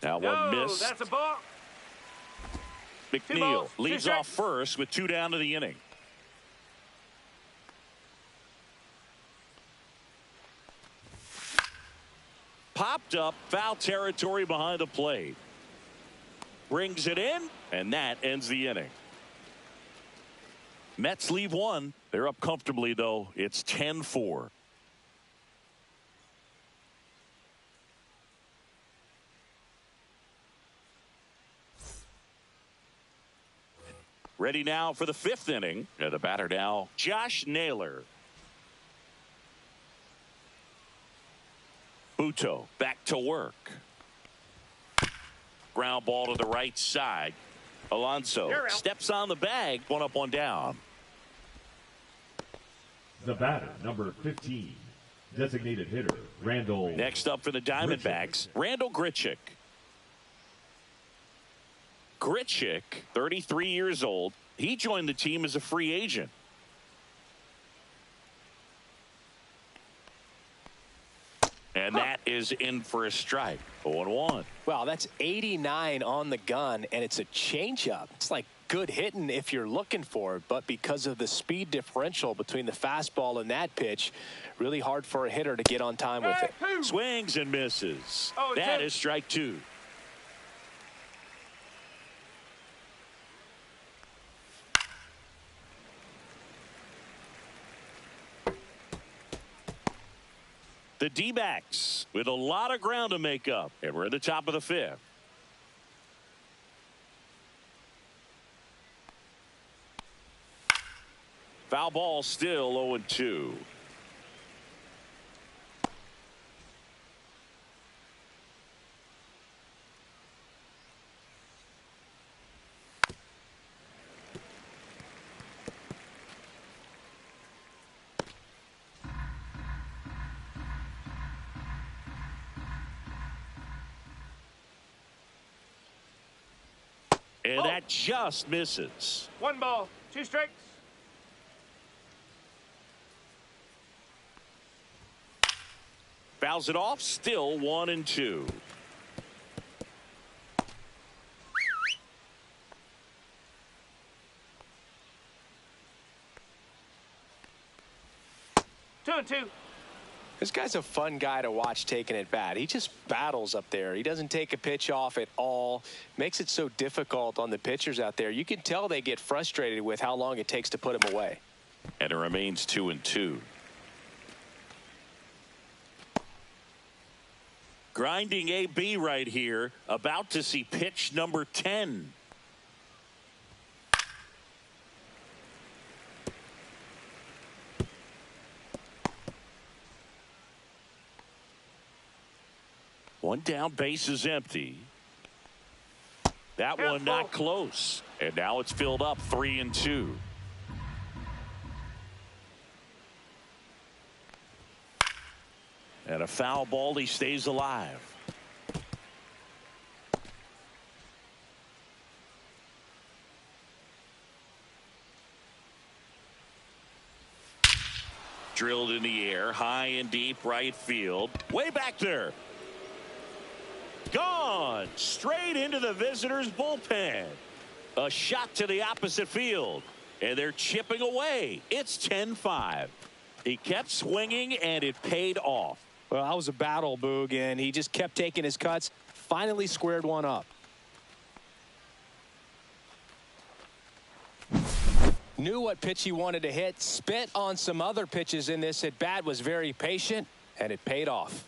Now one missed. That's a ball. McNeil leads off first with 2 down to the inning. Popped up, foul territory behind the plate. Brings it in, and that ends the inning. Mets leave 1. They're up comfortably, though. It's 10-4. Ready now for the 5th inning. The batter now, Josh Naylor. Buto back to work. Ground ball to the right side. Alonso steps on the bag. 1 up, 1 down. The batter, number 15, designated hitter, Randall. Next up for the Diamondbacks, Randall Grichuk. Grichuk, 33 years old. He joined the team as a free agent. And that is in for a strike. 0-1. Wow, that's 89 on the gun, and it's a changeup. It's like good hitting if you're looking for it, but because of the speed differential between the fastball and that pitch, really hard for a hitter to get on time with it. Swings and misses. That is strike 2. The D-backs with a lot of ground to make up. And we're in the top of the 5th. Foul ball, still 0-2. And that just misses. 1 ball, 2 strikes. Fouls it off, still 1-2. Two and two. This guy's a fun guy to watch taking at bat. He just battles up there. He doesn't take a pitch off at all. Makes it so difficult on the pitchers out there. You can tell they get frustrated with how long it takes to put him away. And it remains 2-2. Grinding AB right here, about to see pitch number 10. One down, base is empty. That one not close. And now it's filled up 3-2. And a foul ball, he stays alive. Drilled in the air, high and deep right field. Way back there. Gone straight into the visitors' bullpen. A shot to the opposite field, and they're chipping away. It's 10-5. He kept swinging, and it paid off. Well, that was a battle, Boog, and he just kept taking his cuts. Finally squared one up. Knew what pitch he wanted to hit. Spit on some other pitches in this at bat. Was very patient, and it paid off.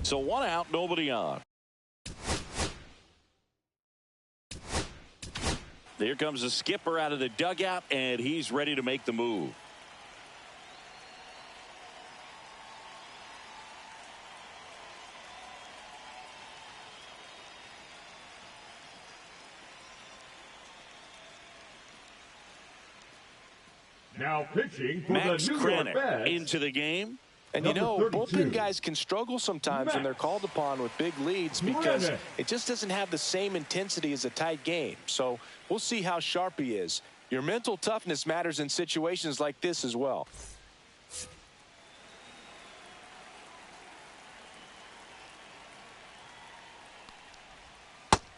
So 1 out, nobody on. There comes the skipper out of the dugout, and he's ready to make the move. Now pitching for Max the New York Krennic Mets. into the game. And you know, 32. bullpen guys can struggle sometimes when they're called upon with big leads because it just doesn't have the same intensity as a tight game. So we'll see how sharp he is. Your mental toughness matters in situations like this as well.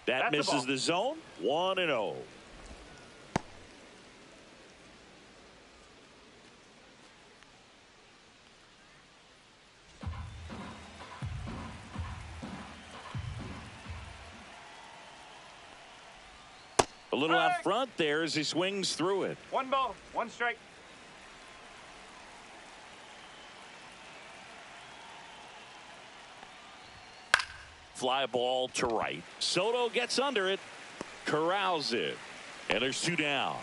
That misses the zone. 1-0. A little out front there as he swings through it. 1 ball, 1 strike. Fly ball to right. Soto gets under it, corrals it, and there's 2 down.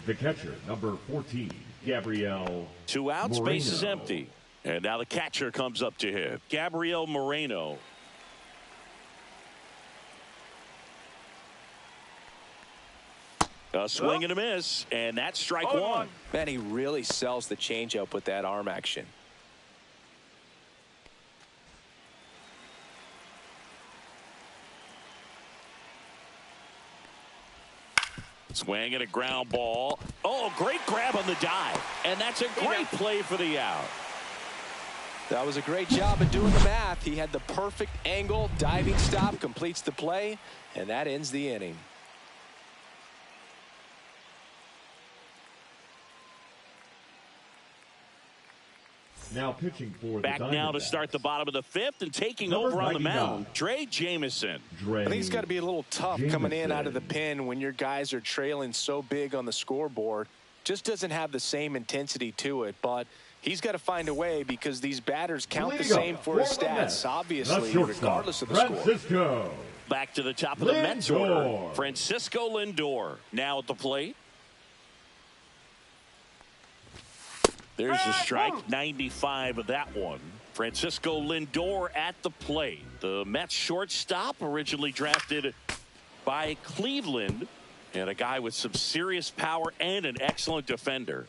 The catcher, number 14, Gabriel 2 outs, Moreno. base is empty. And now the catcher comes up to hit. Gabriel Moreno. A swing and a miss, and that's strike 1. Man, he really sells the changeup with that arm action. Swing and a ground ball. Oh, great grab on the dive. And that's a great play for the out. That was a great job of doing the math. He had the perfect angle. Diving stop completes the play, and that ends the inning. Now pitching for the Back now to Diamondbacks. start the bottom of the fifth and taking Number over on the 99. mound, Dre Jameson. Dre I think it's got to be a little tough coming in out of the Jameson. pen when your guys are trailing so big on the scoreboard. Just doesn't have the same intensity to it, but he's got to find a way because these batters count the Leading same up for his the Mets, stats, the obviously, shortstop, regardless of the score. Francisco. Back to the top of the Mets order. Lindor. Francisco Lindor now at the plate. There's a strike, 95 of that one. Francisco Lindor at the plate. The Mets shortstop, originally drafted by Cleveland, and a guy with some serious power and an excellent defender.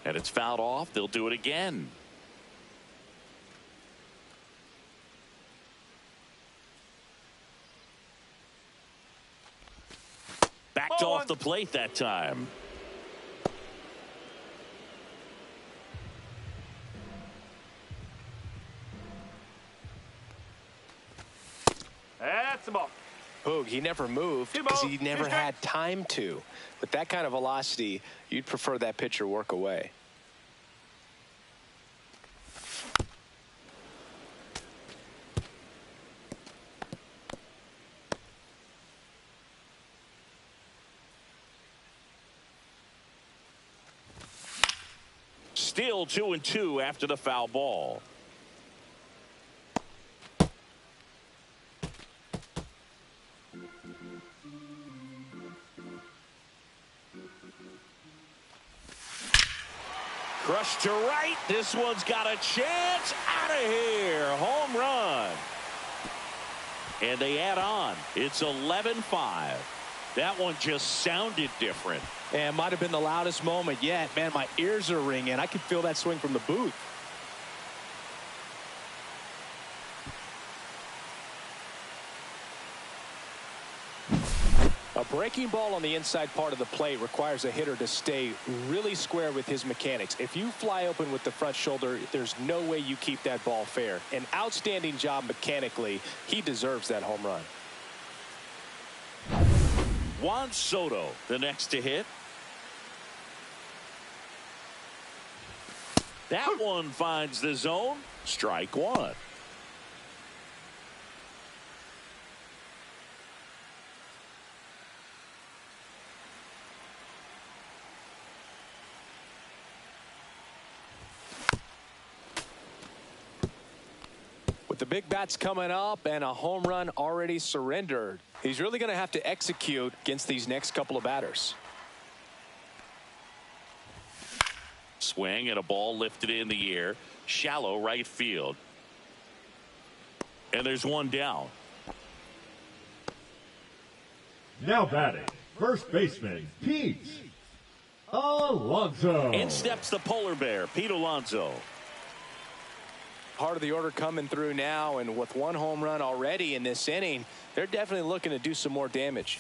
And it's fouled off. They'll do it again. Backed off the plate that time. That's the ball. Boog, he never moved Two because balls, he two never strikes. had time to. With that kind of velocity, you'd prefer that pitcher work away. Still 2-2 after the foul ball. Crushed to right. This one's got a chance. Out of here. Home run. And they add on. It's 11-5. That one just sounded different. And might have been the loudest moment yet. Man, my ears are ringing. I could feel that swing from the booth. A breaking ball on the inside part of the plate requires a hitter to stay really square with his mechanics. If you fly open with the front shoulder, there's no way you keep that ball fair. An outstanding job mechanically. He deserves that home run. Juan Soto, the next to hit. That one finds the zone. Strike one. With the big bats coming up and a home run already surrendered, he's really going to have to execute against these next couple of batters. Swing and a ball lifted in the air. Shallow right field. And there's one down. Now batting, first baseman, Pete Alonso. In steps the polar bear, Pete Alonso. Part of the order coming through now, and with one home run already in this inning, they're definitely looking to do some more damage.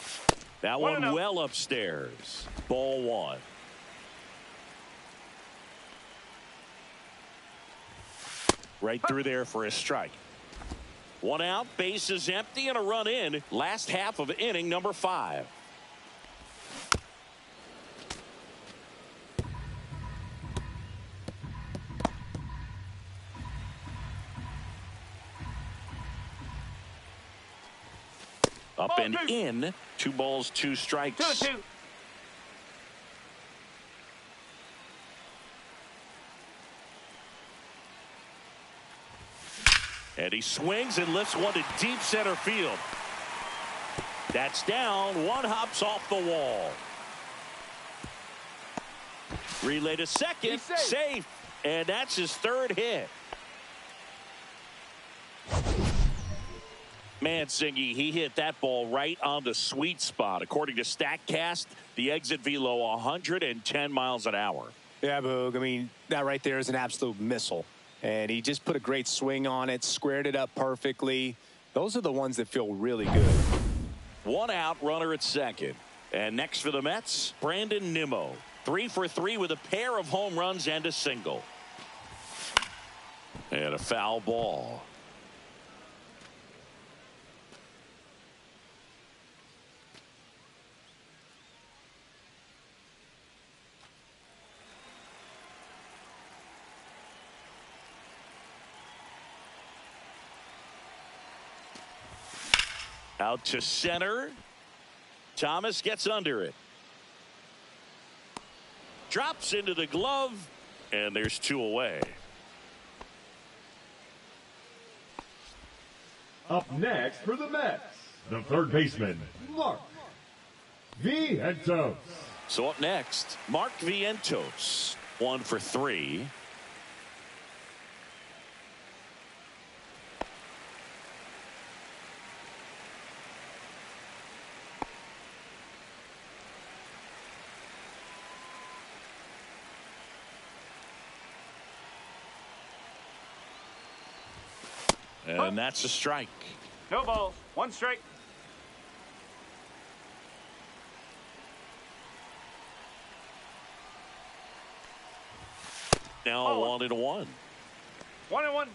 That one well upstairs. Ball one. Right through there for a strike. One out, base is empty, and a run in. Last half of inning number 5. Up Ball and two. in. 2 balls, 2 strikes. 2-2. And he swings and lifts one to deep center field. That's down. One hops off the wall. Relay to second. He's safe. Safe. And that's his 3rd hit. Mansingy, he hit that ball right on the sweet spot. According to StatCast, the exit velo 110 miles an hour. Yeah, Boog. I mean, that right there is an absolute missile. And he just put a great swing on it, squared it up perfectly. Those are the ones that feel really good. 1 out, runner at second. And next for the Mets, Brandon Nimmo. 3 for 3 with a pair of home runs and a single. And a foul ball. Out to center. Thomas gets under it. Drops into the glove. And there's 2 away. Up next for the Mets, the third baseman, Mark Vientos. So up next, Mark Vientos. 1 for 3. And that's a strike. No balls. 1 strike. Now 1-1. 1-1.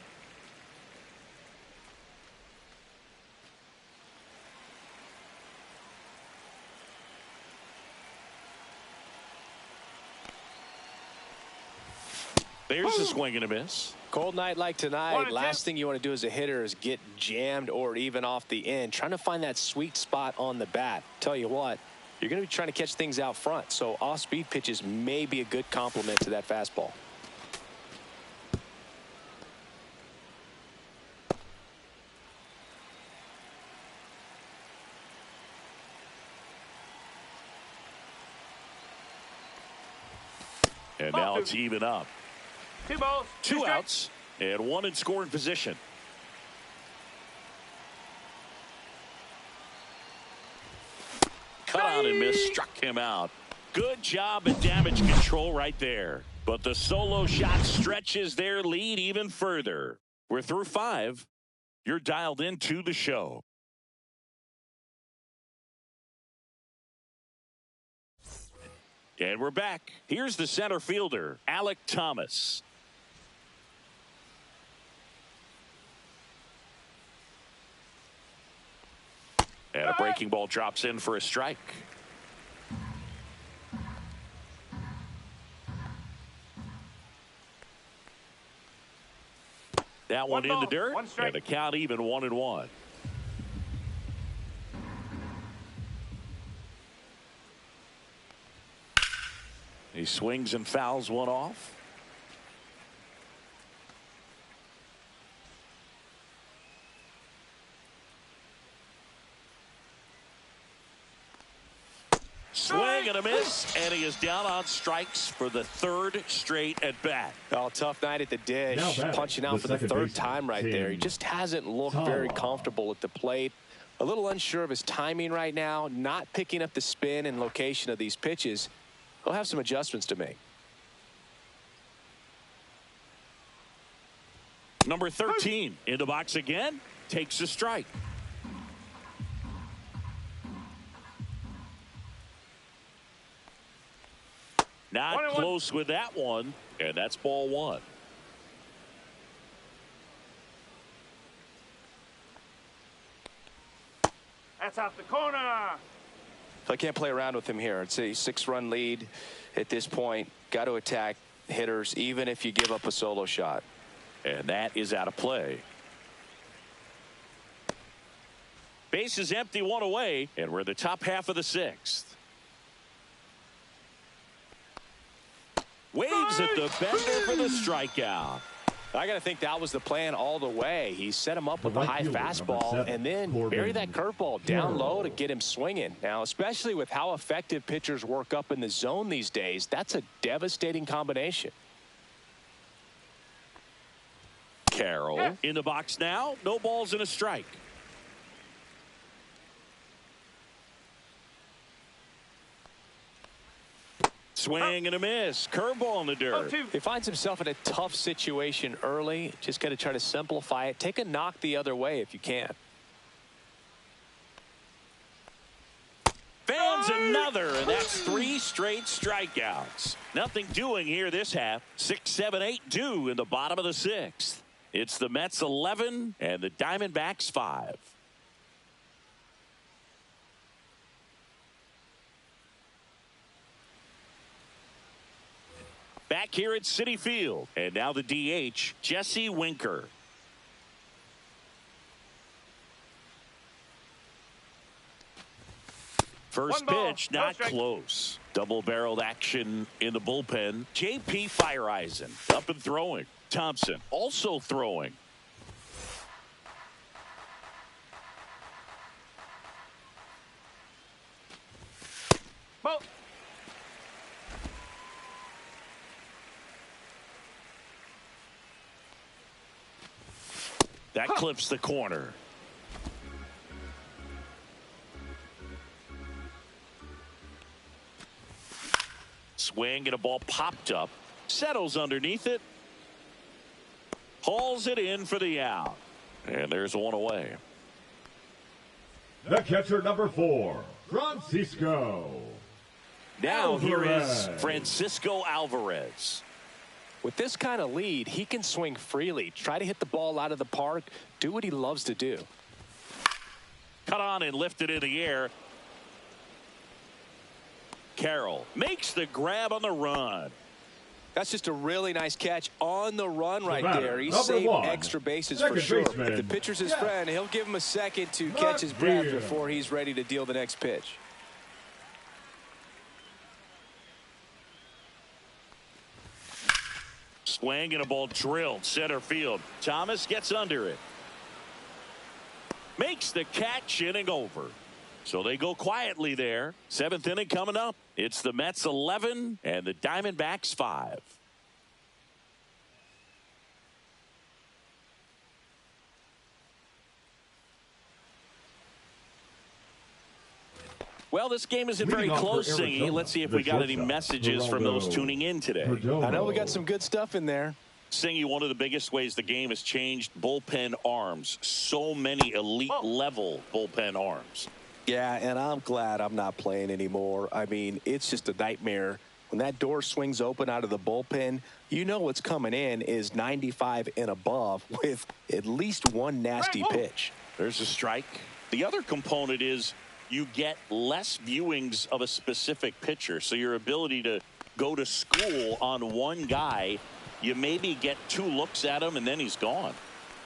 There's a swing and a miss. Cold night like tonight, 1-2. last thing you want to do as a hitter is get jammed or even off the end. Trying to find that sweet spot on the bat. Tell you what, you're going to be trying to catch things out front. So off-speed pitches may be a good complement to that fastball. And now it's even up. 2 balls. 2 strikes. outs and 1 in scoring position. Cut on and miss, struck him out. Good job at damage control right there. But the solo shot stretches their lead even further. We're through 5. You're dialed into the show. And we're back. Here's the center fielder, Alek Thomas. And a breaking ball drops in for a strike. That one in the dirt. And the count even 1-1. He swings and fouls one off. Swing and a miss, and he is down on strikes for the 3rd straight at bat. Oh, tough night at the dish. Punching out for the 3rd time right there. He just hasn't looked very comfortable at the plate. A little unsure of his timing right now. Not picking up the spin and location of these pitches. He'll have some adjustments to make. Number 13 in the box again. Takes a strike. Not close with that one, and that's ball 1. That's out the corner. So I can't play around with him here. It's a 6-run lead at this point. Got to attack hitters even if you give up a solo shot. And that is out of play. Base is empty, 1 away, and we're in the top half of the 6th. Waves at the bender for the strikeout. I got to think that was the plan all the way. He set him up with a high fastball and then bury that curveball down low to get him swinging. Now, especially with how effective pitchers work up in the zone these days, that's a devastating combination. Carroll in the box now. No balls and a strike. Swing and a miss. Curveball in the dirt. He finds himself in a tough situation early. Just got to try to simplify it. Take a knock the other way if you can. Fans another, and that's 3 straight strikeouts. Nothing doing here this half. 6, 7, 8 due in the bottom of the 6th. It's the Mets 11 and the Diamondbacks 5. Back here at Citi Field, and now the DH, Jesse Winker. First pitch, not close. Double-barreled action in the bullpen. J.P. Fireeisen up and throwing. Thompson also throwing. Ball. That clips the corner. Swing and a ball popped up. Settles underneath it. Hauls it in for the out. And there's one away. The catcher, number 4, Francisco. Now here is Alvarez. Francisco Alvarez. With this kind of lead, he can swing freely, try to hit the ball out of the park, do what he loves to do. Cut on and lifted in the air. Carroll makes the grab on the run. That's just a really nice catch on the run right batter, there. He number saved 1, extra bases second for sure. baseman, If the pitcher's his yes. friend, he'll give him a second to Not catch his breath here. before he's ready to deal the next pitch. Swing and a ball drilled center field. Thomas gets under it. Makes the catch, inning over. So they go quietly there. 7th inning coming up. It's the Mets 11 and the Diamondbacks 5. Well, this game isn't very Leading off for close, Singy. Arizona, Let's see if the we got any shortstop, messages from those Geraldo tuning in today. Perdomo. I know we got some good stuff in there. Singy, one of the biggest ways the game has changed, bullpen arms. So many elite level bullpen arms. Yeah, and I'm glad I'm not playing anymore. I mean, it's just a nightmare. When that door swings open out of the bullpen, you know what's coming in is 95 and above with at least one nasty pitch. There's a strike. The other component is you get less viewings of a specific pitcher. So your ability to go to school on one guy, you maybe get 2 looks at him and then he's gone.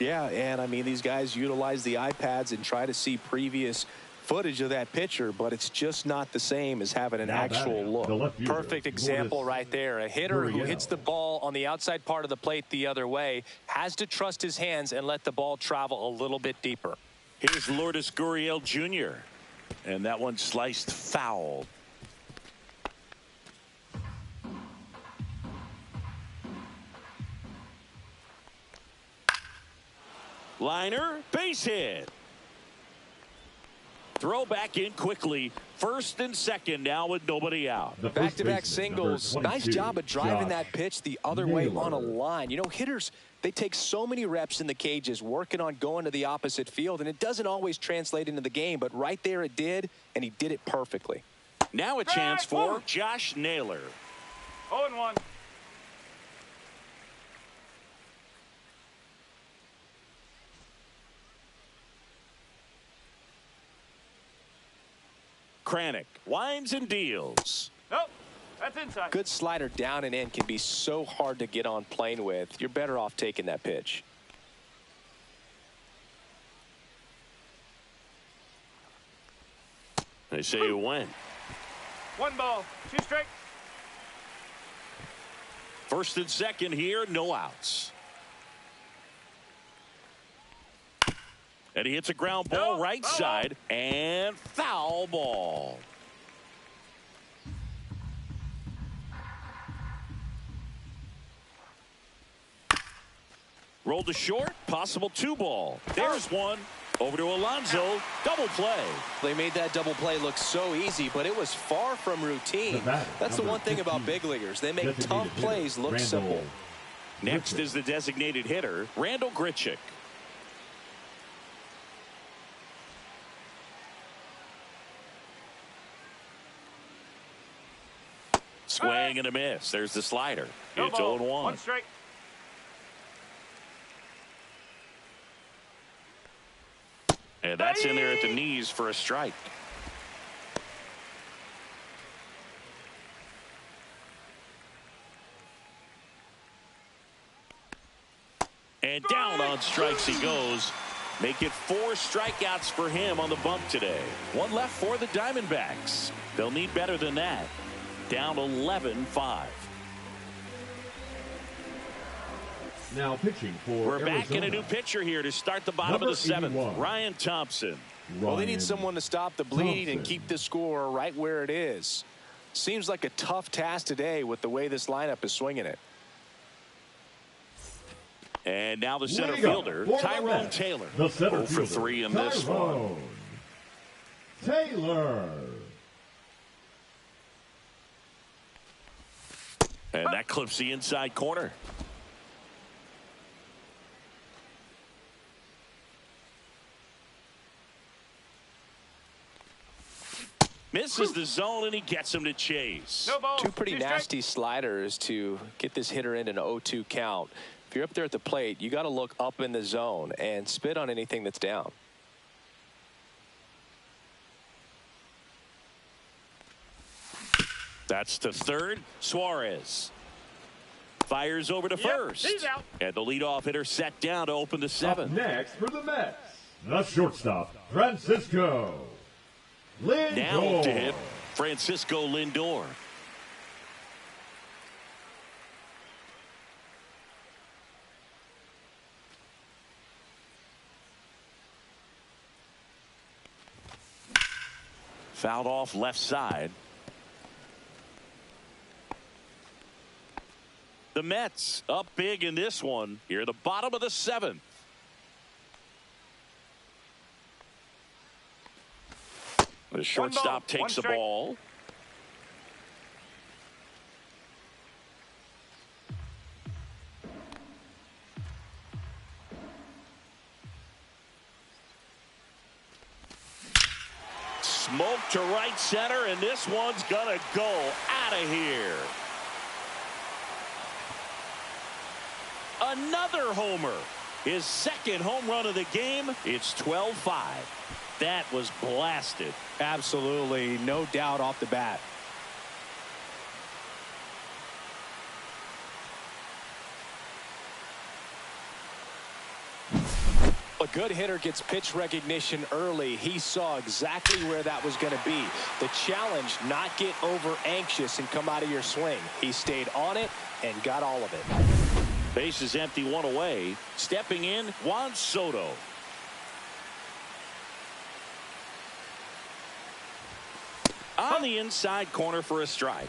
Yeah, and I mean, these guys utilize the iPads and try to see previous footage of that pitcher, but it's just not the same as having an Now actual batting, look. the left fielder, Perfect example Lourdes right there. A hitter who Gurriel. hits the ball on the outside part of the plate the other way has to trust his hands and let the ball travel a little bit deeper. Here's Lourdes Gurriel Jr. And that one sliced foul. Liner, base hit. Throw back in quickly. First and second now with nobody out. The first Back-to-back baseman, singles. number Nice 22, job of driving Josh that pitch the other way on a Naylor. line. You know, hitters, they take so many reps in the cages working on going to the opposite field, and it doesn't always translate into the game, but right there it did, and he did it perfectly. Now a chance for Josh Naylor. 0-1. Kranick winds and deals. Nope. That's inside. Good slider down and in can be so hard to get on plane with. You're better off taking that pitch. They say you win. 1 ball, 2 strike. First and second here, no outs. And he hits a ground ball No, right foul side and foul ball. Rolled to short, possible 2 ball. There's one. Over to Alonso, double play. They made that double play look so easy, but it was far from routine. The batter, That's the number one thing about 15, big leaguers. They make designated tough hitter, plays look Randall simple. Next Grichuk. is the designated hitter, Randall Grichuk. Swing and a miss. There's the slider. No It's ball, 0-1. 1 strike. And that's in there at the knees for a strike. And down on strikes he goes. Make it 4 strikeouts for him on the bump today. One left for the Diamondbacks. They'll need better than that. Down 11-5. Now pitching for We're Arizona. back in a new pitcher here to start the bottom Number of the 7th. 81. Ryan Thompson. Well, they need someone to stop the bleed and Thompson. keep the score right where it is. Seems like a tough task today with the way this lineup is swinging it. And now the center Leading up fielder, for the Tyrone Mets, Taylor. The center 0 for fielder, 3 in this one. Tyrone Taylor. And that clips the inside corner. Misses the zone, and he gets him to chase. No ball. Two pretty 2 strike. nasty sliders to get this hitter in an 0-2 count. If you're up there at the plate, you got to look up in the zone and spit on anything that's down. That's to third. Suarez fires over to first. He's out. And the leadoff hitter set down to open the Up 7th. next for the Mets, the shortstop, Francisco Lindor. Now to hit Francisco Lindor. Fouled off left side. The Mets up big in this one here at the bottom of the 7th. The shortstop takes the ball. Smoke to right center, and this one's gonna go out of here. Another homer. His second home run of the game. It's 12-5. That was blasted. Absolutely, no doubt off the bat. A good hitter gets pitch recognition early. He saw exactly where that was going to be. The challenge, not get over anxious and come out of your swing. He stayed on it and got all of it. Base is empty, 1 away. Stepping in, Juan Soto. On the inside corner for a strike.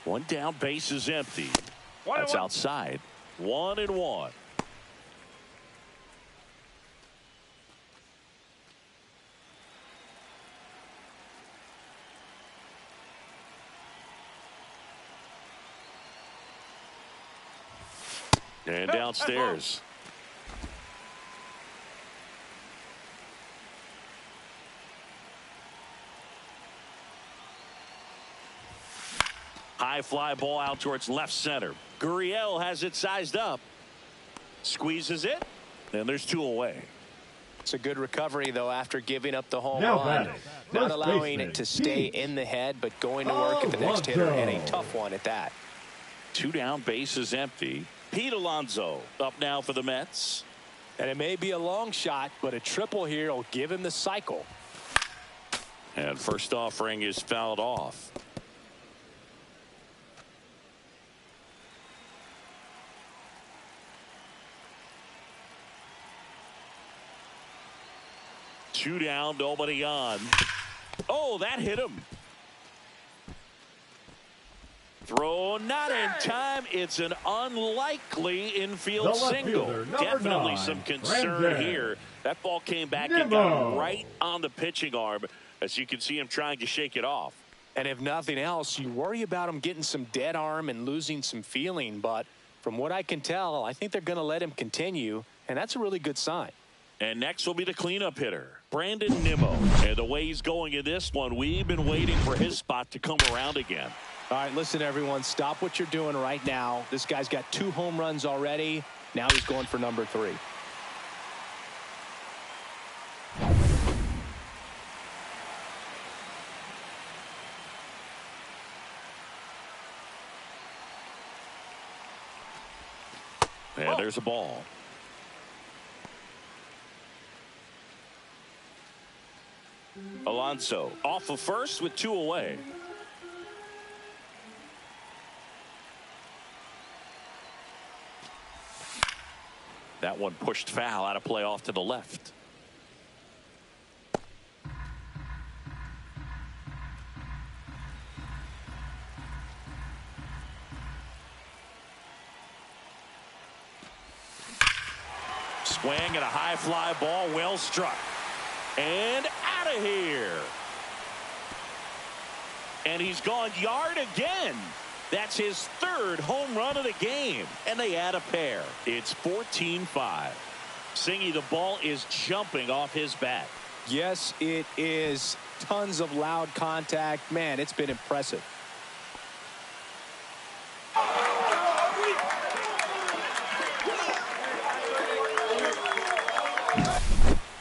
One down, base is empty. That's outside. 1-1. And downstairs. High fly ball out towards left center. Gurriel has it sized up. Squeezes it. And there's 2 away. It's a good recovery, though, after giving up the home Now run. batting, Not first allowing baseman, it to stay Pete in the head, but going to work at the next hitter, and a Alonso. tough one at that. 2 down, base is empty. Pete Alonso up now for the Mets. And it may be a long shot, but a triple here will give him the cycle. And first offering is fouled off. Two down, nobody on. Oh, that hit him. Throw not in time. It's an unlikely infield The left single. fielder, number Definitely 9, some concern Brandon here. That ball came back and got him Nimmo. right on the pitching arm, as you can see him trying to shake it off. And if nothing else, you worry about him getting some dead arm and losing some feeling. But from what I can tell, I think they're going to let him continue, and that's a really good sign. And next will be the cleanup hitter, Brandon Nimmo. And the way he's going in this one, we've been waiting for his spot to come around again. All right, listen, everyone, stop what you're doing right now. This guy's got 2 home runs already. Now he's going for number 3. And there's a ball. Alonso off of first with 2 away. That one pushed foul, out of play off to the left. Swing and a high fly ball, well struck. And out of here. And he's gone yard again. That's his 3rd home run of the game. And they add a pair. It's 14-5. Singy, the ball is jumping off his bat. Yes, it is. Tons of loud contact. Man, it's been impressive.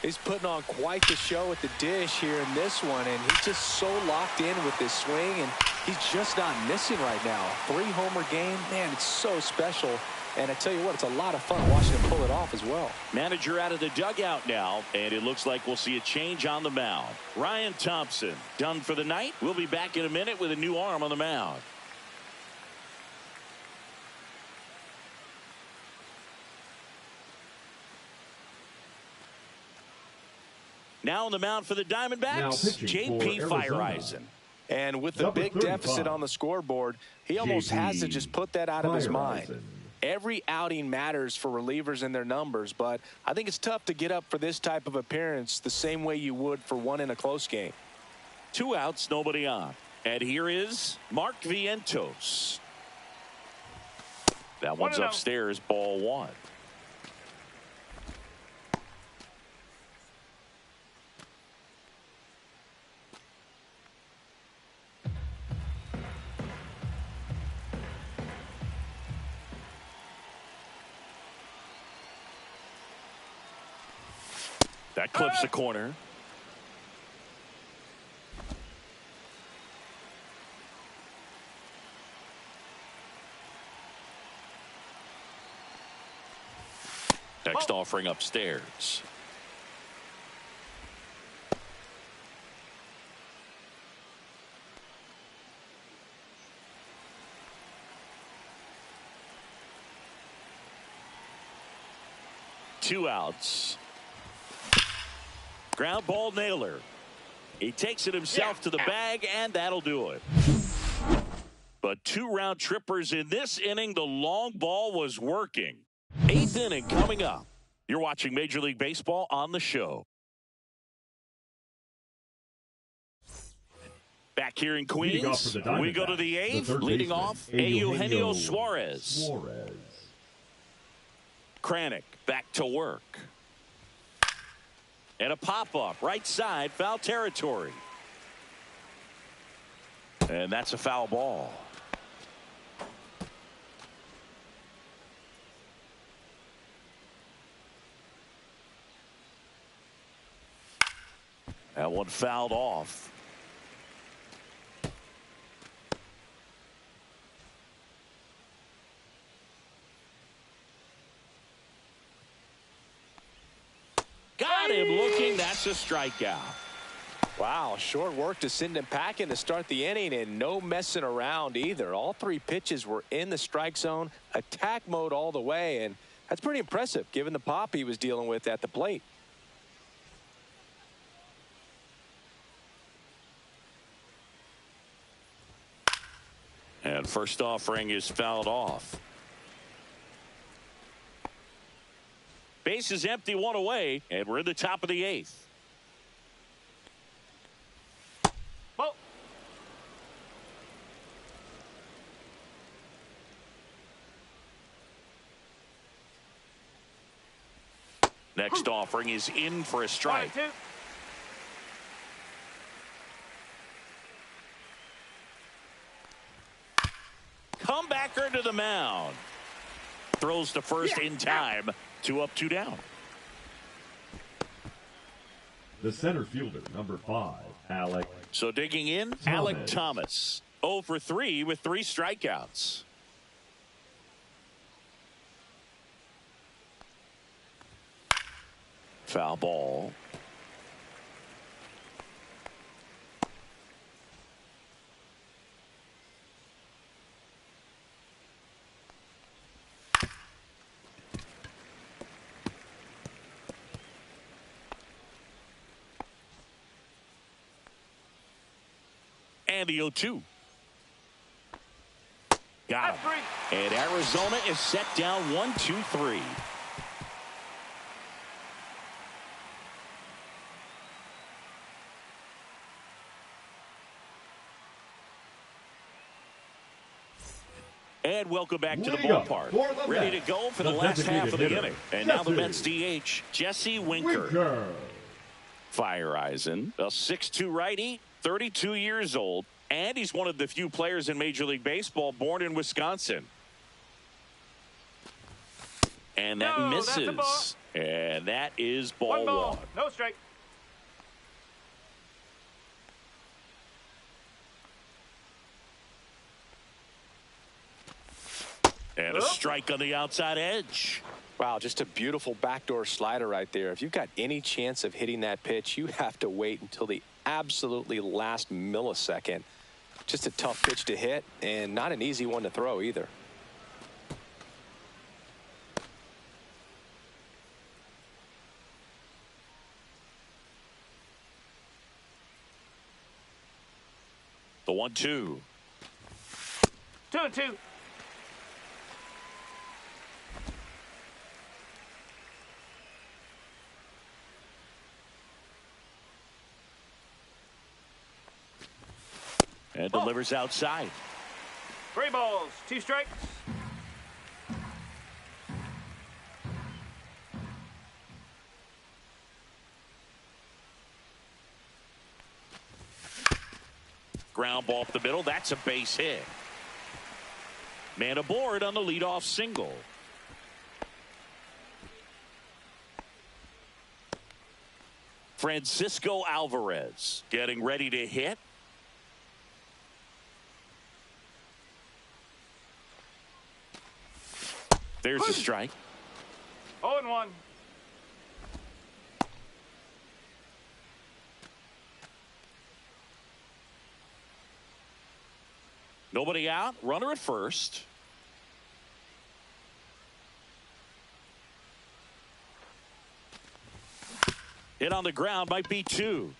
He's putting on quite the show at the dish here in this one, and he's just so locked in with this swing, and he's just not missing right now. 3-homer game, man, it's so special. And I tell you what, it's a lot of fun watching him pull it off as well. Manager out of the dugout now, and it looks like we'll see a change on the mound. Ryan Thompson done for the night. We'll be back in a minute with a new arm on the mound. Now on the mound for the Diamondbacks, J.P. Fireisen. And with the big deficit on the scoreboard, he almost has to just put that out of his mind. Every outing matters for relievers and their numbers, but I think it's tough to get up for this type of appearance the same way you would for one in a close game. 2 outs, nobody on. And here is Mark Vientos. That one's upstairs, ball 1. That clips the corner. Next offering upstairs. Two outs. Ground ball nailer. He takes it himself to the bag, and that'll do it. But 2 round trippers in this inning. The long ball was working. 8th inning coming up. You're watching Major League Baseball on the show. Back here in Queens, we go to the 8th. Leading off, Eugenio Suarez. Kranick back to work. And a pop-up, right side, foul territory. And that's a foul ball. That one fouled off. Got him looking. That's a strikeout. Wow, short work to send him packing to start the inning, and no messing around either. All 3 pitches were in the strike zone, attack mode all the way, and that's pretty impressive given the pop he was dealing with at the plate. And first offering is fouled off. Base is empty, 1 away, and we're in the top of the 8th. Ball. Next offering is in for a strike. 1-2. Comebacker to the mound. Throws to first in time. 2 up, 2 down. The center fielder, number 5, Alec. So digging in, Thomas. Alec Thomas. 0 for 3 with 3 strikeouts. Foul ball. And the 0-2. Got him. And Arizona is set down 1-2-3. And welcome back to the ballpark. Ready to go for the last half of the inning. And now the Mets DH, Jesse Winker. Fireisen, a 6'2 righty, 32 years old, and he's one of the few players in Major League Baseball born in Wisconsin. And that misses. And that is ball one. No strike. And a strike on the outside edge. Wow, just a beautiful backdoor slider right there. If you've got any chance of hitting that pitch, you have to wait until the absolutely last millisecond. Just a tough pitch to hit and not an easy one to throw either. The 1-2. 2-2. And delivers outside. 3 balls, 2 strikes. Ground ball up the middle. That's a base hit. Man aboard on the leadoff single. Francisco Alvarez getting ready to hit. There's a strike. 0-1. Nobody out. Runner at first. Hit on the ground. Might be 2.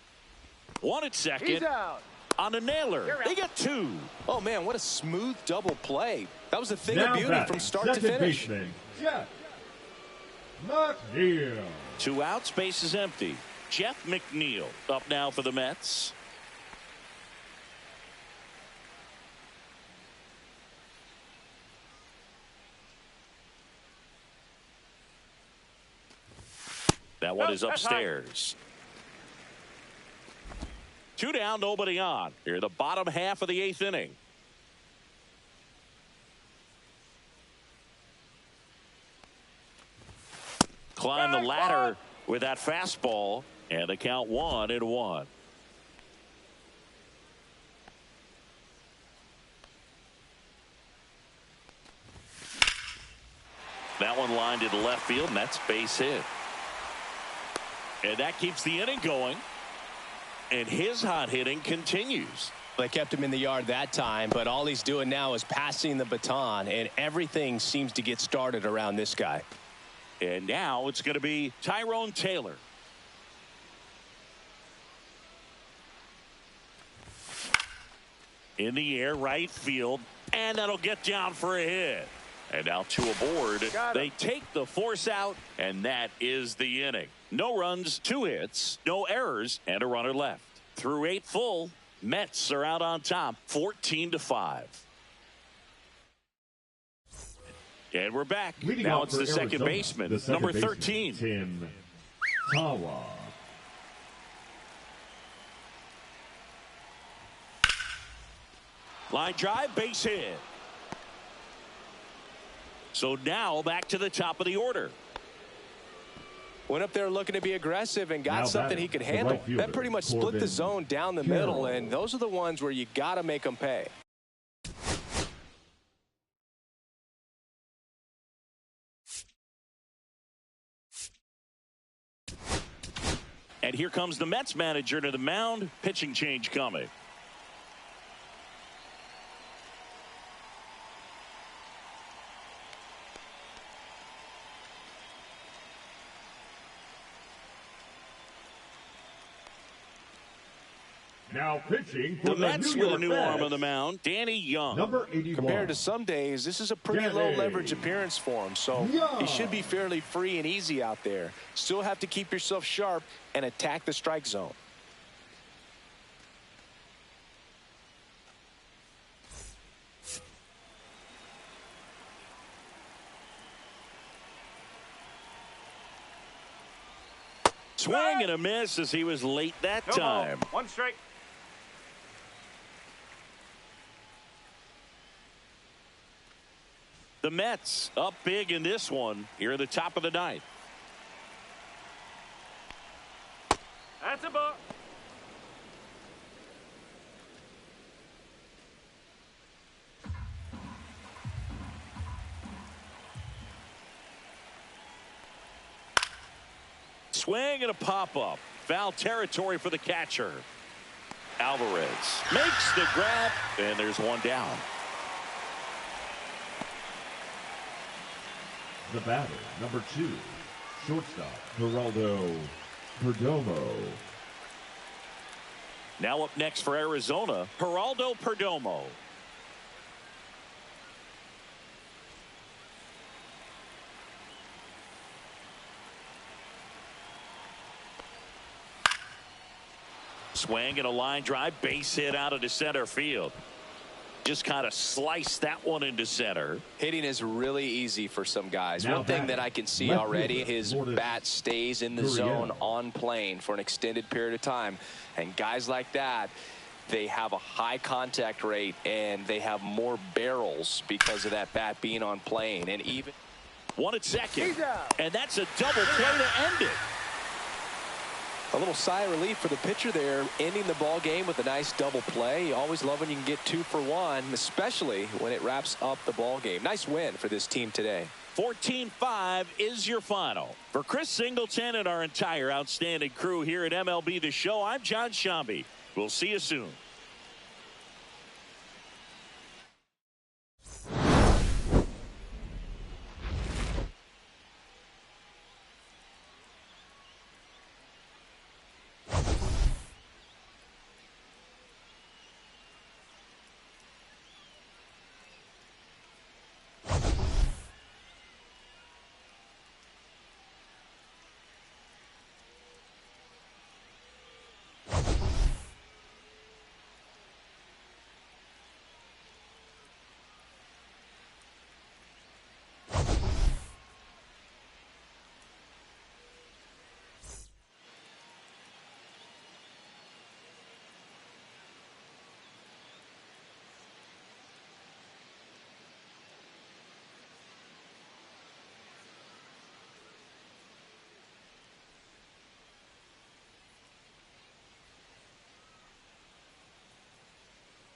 1 at second. He's out. On the nailer. They got 2. Oh, man, what a smooth double play. That was a thing of beauty batting, from start to finish. Baseman, Jeff McNeil. 2 outs. Base is empty. Jeff McNeil up now for the Mets. That one is upstairs. 2 down, nobody on. Here, the bottom half of the 8th inning. Climb the ladder with that fastball, and the count 1-1. That one lined into left field, and that's base hit. And that keeps the inning going. And his hot hitting continues. They kept him in the yard that time, but all he's doing now is passing the baton, and everything seems to get started around this guy. And now it's going to be Tyrone Taylor. In the air, right field, and that'll get down for a hit. And now 2 aboard. They take the force out, and that is the inning. No runs, 2 hits, no errors, and a runner left. Through 8 full, Mets are out on top, 14-5. And we're back. Now it's the second baseman, number 13. Tim Tawa. Line drive, base hit. So now back to the top of the order. Went up there looking to be aggressive and got something he could handle. Right fielder, that pretty much split the zone down the middle, and those are the ones where you got to make them pay. And here comes the Mets manager to the mound. Pitching change coming. Now pitching for The Mets New with a York new Mets, arm on the mound, Danny Young. number 81. Compared to some days, this is a pretty low leverage appearance for him, so he should be fairly free and easy out there. Still have to keep yourself sharp and attack the strike zone. Swing and a miss as he was late that No time. ball. 1 strike. The Mets up big in this one here at the top of the ninth. That's a ball. Swing and a pop-up. Foul territory for the catcher. Alvarez makes the grab, and there's one down. The batter, number 2, shortstop, Geraldo Perdomo. Now up next for Arizona, Geraldo Perdomo. Swing and a line drive, base hit out into center field. Just kind of sliced that one into center. Hitting is really easy for some guys. Now One thing that I can see left already, fielder, his Lourdes bat stays in the Gurriel. zone on plane for an extended period of time. And guys like that, they have a high contact rate and they have more barrels because of that bat being on plane. And even One at second. And that's a double play to end it. a little sigh of relief for the pitcher there, ending the ball game with a nice double play. You always love when you can get 2 for 1, especially when it wraps up the ball game. Nice win for this team today. 14-5 is your final. For Chris Singleton and our entire outstanding crew here at MLB The Show, I'm John Shambi. We'll see you soon.